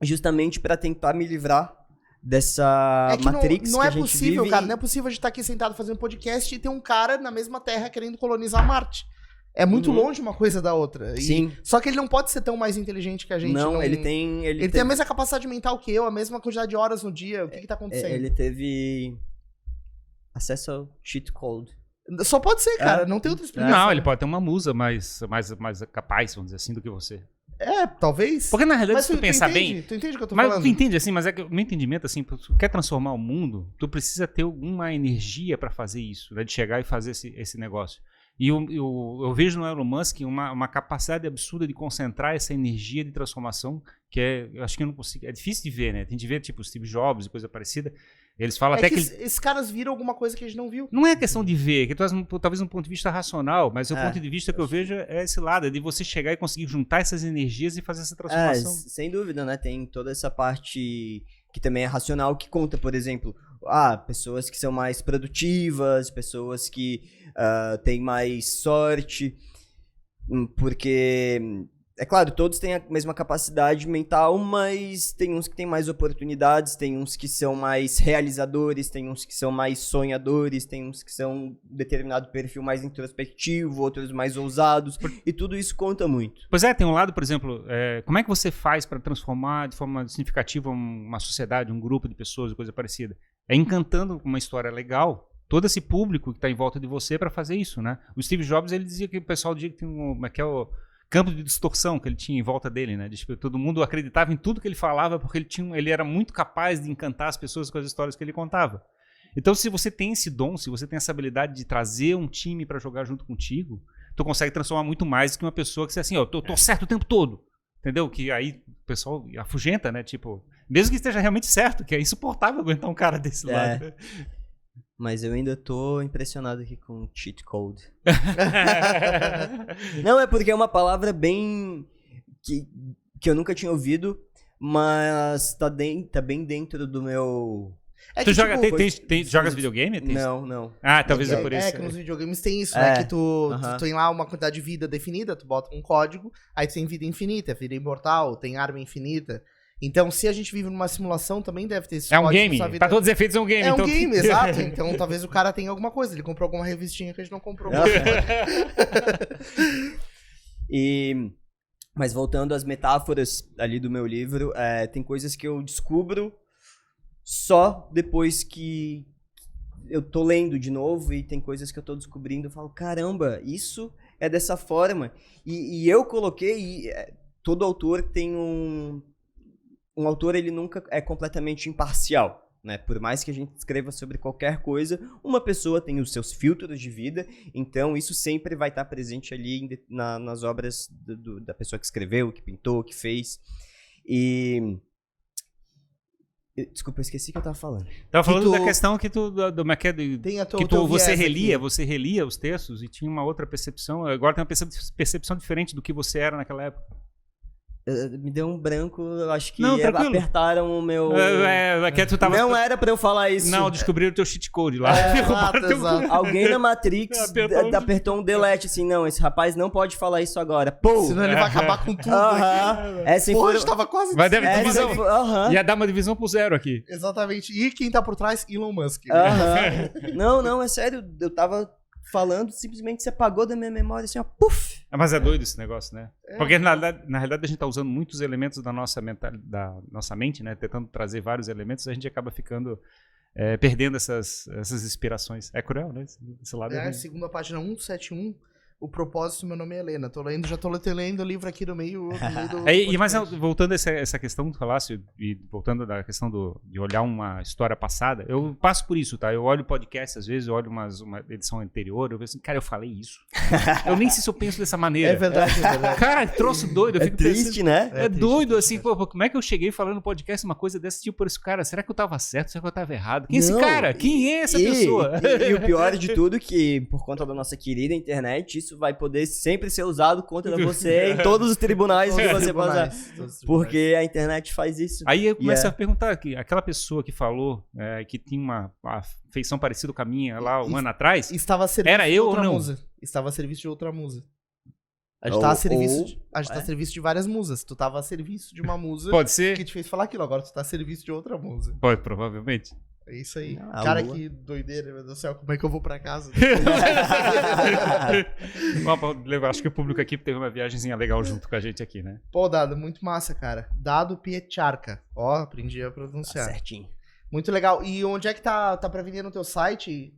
justamente para tentar me livrar dessa Matrix não que é a gente possível, vive. Cara, não é possível a gente estar aqui sentado fazendo podcast e ter um cara na mesma terra querendo colonizar Marte. É muito longe uma coisa da outra. Sim. Só que ele não pode ser tão mais inteligente que a gente. Não, ele tem a mesma capacidade mental que eu, a mesma quantidade de horas no dia. O que tá acontecendo? Ele teve acesso ao cheat code. Só pode ser, cara. Não tem outra explicação. Não, ele pode ter uma musa mais capaz, vamos dizer assim, do que você. Talvez. Porque na realidade, se tu pensar bem... Tu entende o que eu tô falando? Mas tu entende, assim, mas o meu entendimento, assim, tu quer transformar o mundo, tu precisa ter uma energia pra fazer isso, né? De chegar e fazer esse negócio. E eu vejo no Elon Musk uma capacidade absurda de concentrar essa energia de transformação, que eu acho que eu não consigo... É difícil de ver, né? Tem de ver, tipo, Steve Jobs e coisa parecida. Eles falam até que esses caras viram alguma coisa que a gente não viu. Não é questão de ver, que talvez um ponto de vista racional, mas o ponto de vista que eu vejo é esse lado, é de você chegar e conseguir juntar essas energias e fazer essa transformação. Sem dúvida, né? Tem toda essa parte que também é racional, que conta, por exemplo, pessoas que são mais produtivas, pessoas que têm mais sorte, porque... É claro, todos têm a mesma capacidade mental, mas tem uns que têm mais oportunidades, tem uns que são mais realizadores, tem uns que são mais sonhadores, tem uns que são um determinado perfil mais introspectivo, outros mais ousados, e tudo isso conta muito. Pois tem um lado, por exemplo, como é que você faz para transformar de forma significativa uma sociedade, um grupo de pessoas, coisa parecida? É encantando uma história legal, todo esse público que está em volta de você para fazer isso, né? O Steve Jobs, ele dizia que o pessoal dizia que tem o campo de distorção que ele tinha em volta dele, né? Tipo, todo mundo acreditava em tudo que ele falava porque ele era muito capaz de encantar as pessoas com as histórias que ele contava. Então, se você tem esse dom, se você tem essa habilidade de trazer um time para jogar junto contigo, tu consegue transformar muito mais do que uma pessoa que diz assim, ó, tô certo o tempo todo. Entendeu? Que aí o pessoal afugenta, né? Tipo, mesmo que esteja realmente certo, que é insuportável aguentar um cara desse lado. Mas eu ainda tô impressionado aqui com cheat code. Não, é porque é uma palavra bem... que eu nunca tinha ouvido, mas tá bem dentro do meu... Tu joga, jogas videogame? Não. Ah, talvez é por isso. É, que nos videogames tem isso, né? Que tu tem lá uma quantidade de vida definida, tu bota um código, aí tu tem vida infinita, vida imortal, tem arma infinita. Então, se a gente vive numa simulação, também deve ter esse código. É um game. Pra todos os efeitos é um game. É um game, exato. Então, talvez o cara tenha alguma coisa. Ele comprou alguma revistinha que a gente não comprou. Mas voltando às metáforas ali do meu livro, tem coisas que eu descubro só depois que eu tô lendo de novo, e tem coisas que eu tô descobrindo, eu falo, caramba, isso é dessa forma. E eu coloquei, todo autor tem um autor, ele nunca é completamente imparcial, né? Por mais que a gente escreva sobre qualquer coisa, uma pessoa tem os seus filtros de vida, então isso sempre vai estar presente ali nas obras da pessoa que escreveu, que pintou, que fez. Desculpa, eu esqueci o que eu tava falando. Tava falando da questão que tu... você relia os textos e tinha uma outra percepção. Agora tem uma percepção diferente do que você era naquela época. Me deu um branco, eu acho que apertaram o meu... Não era pra eu falar isso. Não, descobriram o teu cheat code lá. Exato. Alguém na Matrix apertou um delete, assim, não, esse rapaz não pode falar isso agora. Pô! Senão ele vai acabar com tudo. Essa informação... tava quase... Vai dar divisão. Ia dar uma divisão pro zero aqui. Exatamente. E quem tá por trás? Elon Musk. Não, é sério, eu tava falando, simplesmente se apagou da minha memória, assim, ó, puf! Mas é doido esse negócio, né? Porque na realidade a gente tá usando muitos elementos da nossa mente, né? Tentando trazer vários elementos, a gente acaba ficando perdendo essas inspirações. É cruel, né? Esse lado segunda página 171. O propósito, meu nome é Helena. Já tô lendo o livro aqui no meio do mas voltando a essa questão que tu falasse, e voltando da questão de olhar uma história passada, eu passo por isso, tá? Eu olho podcast, às vezes, eu olho uma edição anterior, eu vejo assim, cara, eu falei isso. Eu nem sei se eu penso dessa maneira. É verdade. Cara, troço doido. Eu fico triste, pensando, né? É doido, assim, pô, como é que eu cheguei falando no podcast uma coisa dessa, tipo, por esse cara, será que eu tava certo? Será que eu tava errado? Quem é esse cara? Quem é essa pessoa? E o pior de tudo é que, por conta da nossa querida internet, isso vai poder sempre ser usado contra você em todos os tribunais que você passar. Porque a internet faz isso. Aí eu começo a perguntar, aquela pessoa que falou que tinha uma feição parecida com a minha lá um ano atrás, estava a serviço era eu ou não? Musa. Estava a serviço de outra musa. A gente tá a serviço de várias musas. Tu tava a serviço de uma musa Pode ser. Que te fez falar aquilo. Agora tu tá a serviço de outra musa. Pode, provavelmente. É isso aí. Cara, que doideira, meu Deus do céu. Como é que eu vou pra casa? Acho que o público aqui teve uma viagemzinha legal junto com a gente aqui, né? Pô, Dado, muito massa, cara. Dado Pietcharka. Ó, aprendi a pronunciar. Tá certinho. Muito legal. E onde é que tá pra vender no teu site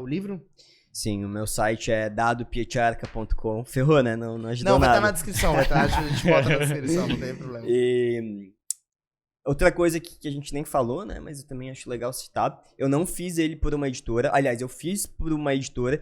o livro? Sim, o meu site é dadopietcharka.com. Ferrou, né? Não ajudou nada. Não, vai estar na descrição. A gente bota na descrição, não tem problema. Outra coisa que a gente nem falou, né? Mas eu também acho legal citar. Eu não fiz ele por uma editora. Aliás, eu fiz por uma editora.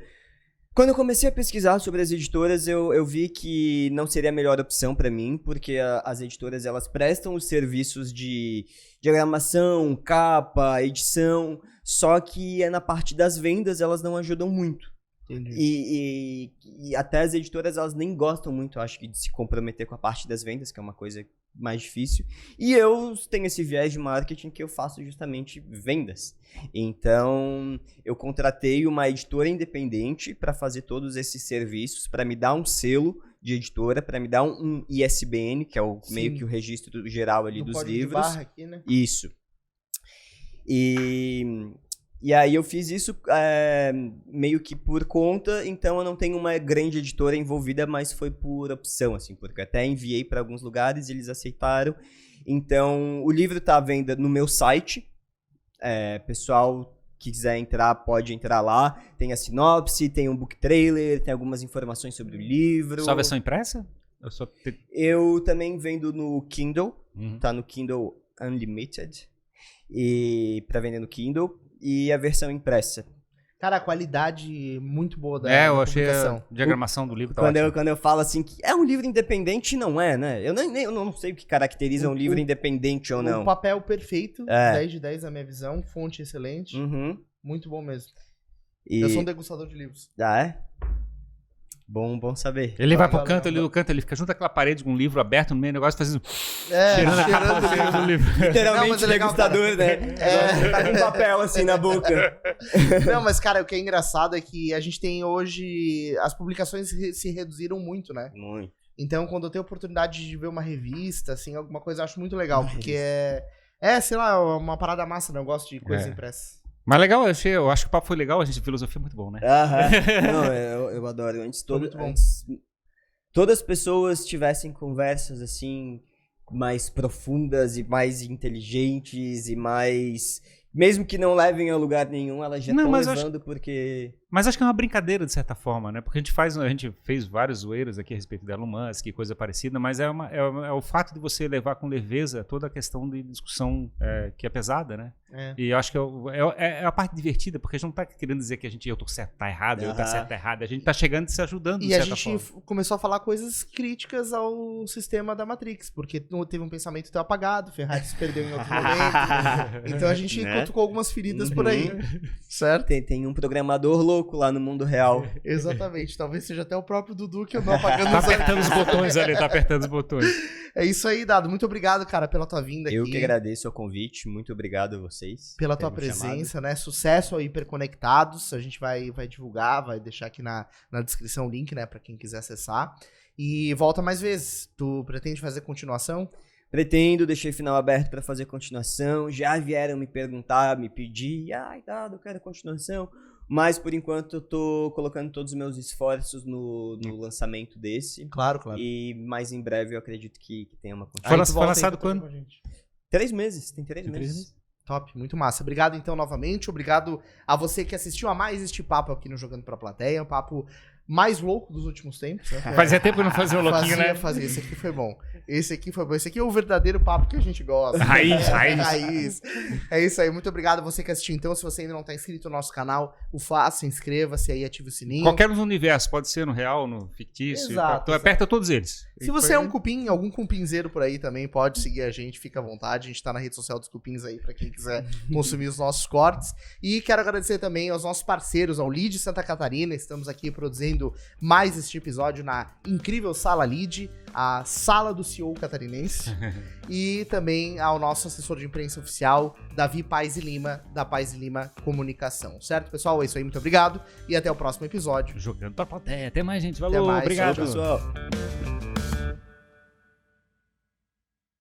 Quando eu comecei a pesquisar sobre as editoras, eu vi que não seria a melhor opção para mim, porque as editoras, elas prestam os serviços de diagramação, capa, edição, só que na parte das vendas elas não ajudam muito. E até as editoras, elas nem gostam muito, acho que, de se comprometer com a parte das vendas, que é uma coisa mais difícil. E eu tenho esse viés de marketing que eu faço justamente vendas. Então, eu contratei uma editora independente para fazer todos esses serviços, para me dar um selo de editora, para me dar um ISBN, que é meio que o registro geral ali dos livros. De barra aqui, né? Isso. E aí eu fiz isso meio que por conta, então eu não tenho uma grande editora envolvida, mas foi por opção, assim, porque até enviei para alguns lugares e eles aceitaram. Então, o livro está à venda no meu site. Pessoal, quiser entrar, pode entrar lá. Tem a sinopse, tem um book trailer, tem algumas informações sobre o livro. Só a versão impressa? Eu também vendo no Kindle, Uhum. tá no Kindle Unlimited, e pra vender no Kindle, e a versão impressa. Cara, a qualidade muito boa da Eu achei publicação. a diagramação do livro tá Quando ótima. eu falo assim que é um livro independente, não é, né? Eu não sei o que caracteriza um livro independente ou não. O papel perfeito, É. 10 de 10 na minha visão, fonte excelente, Uhum. muito bom mesmo. E... Eu sou um degustador de livros. Ah, é? Bom saber. Ele vai pro Legal, canto, legal. ali no canto, ele fica junto àquela parede com um livro aberto no meio do negócio, fazendo... Cheirando cheirando o livro. do livro. Não, Literalmente mas é legal, degustador, né? Tá com papel assim na boca. Não, mas cara, o que é engraçado é que a gente tem hoje... As publicações se reduziram muito, né? Muito. Então, quando eu tenho oportunidade de ver uma revista, assim, alguma coisa, eu acho muito legal. Uma Porque sei lá, uma parada massa, né? Eu gosto de coisa impressa. Mas legal, eu acho que o papo foi legal, a gente, filosofia é muito bom, né? Aham. Não, eu adoro. Foi muito bom. Antes todas as pessoas tivessem conversas assim mais profundas e mais inteligentes e mais... Mesmo que não levem a lugar nenhum, elas já Não, estão mas eu levando porque... Mas acho que é uma brincadeira, de certa forma, né? Porque a gente fez vários zoeiros aqui a respeito da Elon Musk e coisa parecida, mas é o fato de você levar com leveza toda a questão de discussão que é pesada, né? É. E eu acho que é a parte divertida, porque a gente não tá querendo dizer que eu tô certo, tá errado, eu tá certo, tá errado. A gente tá chegando e se ajudando, de E a certa gente forma. começou a falar coisas críticas ao sistema da Matrix, porque teve um pensamento teu apagado, Ferrari se perdeu em outro momento. Então a gente Né? cutucou algumas feridas por aí. Certo? Tem um programador louco lá no mundo real. Exatamente. Talvez seja até o próprio Dudu que andou apagando Tá os apertando os botões ali, tá apertando os botões. É isso aí, Dado. Muito obrigado, cara, pela tua vinda Eu aqui. que agradeço o convite. Muito obrigado a vocês. Pela por tua terem me chamado. presença, né? Sucesso ao Hiperconectados. A gente vai divulgar, vai deixar aqui na descrição o link, né? Pra quem quiser acessar. E volta mais vezes. Tu pretende fazer continuação? Pretendo, deixei final aberto pra fazer continuação. Já vieram me perguntar, me pedir. Ai, Dado, eu quero continuação. Mas, por enquanto, eu tô colocando todos os meus esforços no lançamento desse. Claro, claro. E mais em breve eu acredito que tenha uma Foi continuação. lan- lançado quando? 3 meses, tem 3 Tem 3 meses. meses? Top, muito massa. Obrigado então novamente, obrigado a você que assistiu a mais este papo aqui no Jogando Pra Plateia, um papo mais louco dos últimos tempos. Né? Fazia tempo que não fazia o louquinho, né? Fazia. Esse aqui foi bom. Esse aqui é o verdadeiro papo que a gente gosta. Raiz. É isso aí, muito obrigado a você que assistiu. Então, se você ainda não tá inscrito no nosso canal, o faça, inscreva-se aí, ative o sininho. Qualquer um no universo, pode ser no real, no fictício. Exato, Tu aperta todos eles. Se você é um cupim, algum cupinzeiro por aí também, pode seguir a gente, fica à vontade. A gente tá na rede social dos cupins aí pra quem quiser consumir os nossos cortes. E quero agradecer também aos nossos parceiros, ao Lead Santa Catarina. Estamos aqui produzindo mais este episódio na incrível Sala Lead, a sala do CEO catarinense. E também ao nosso assessor de imprensa oficial, Davi Paes e Lima, da Paes e Lima Comunicação. Certo, pessoal? É isso aí, muito obrigado. E até o próximo episódio. Jogando pra plateia. Até mais, gente. Valeu, mais. obrigado. Falou, pessoal.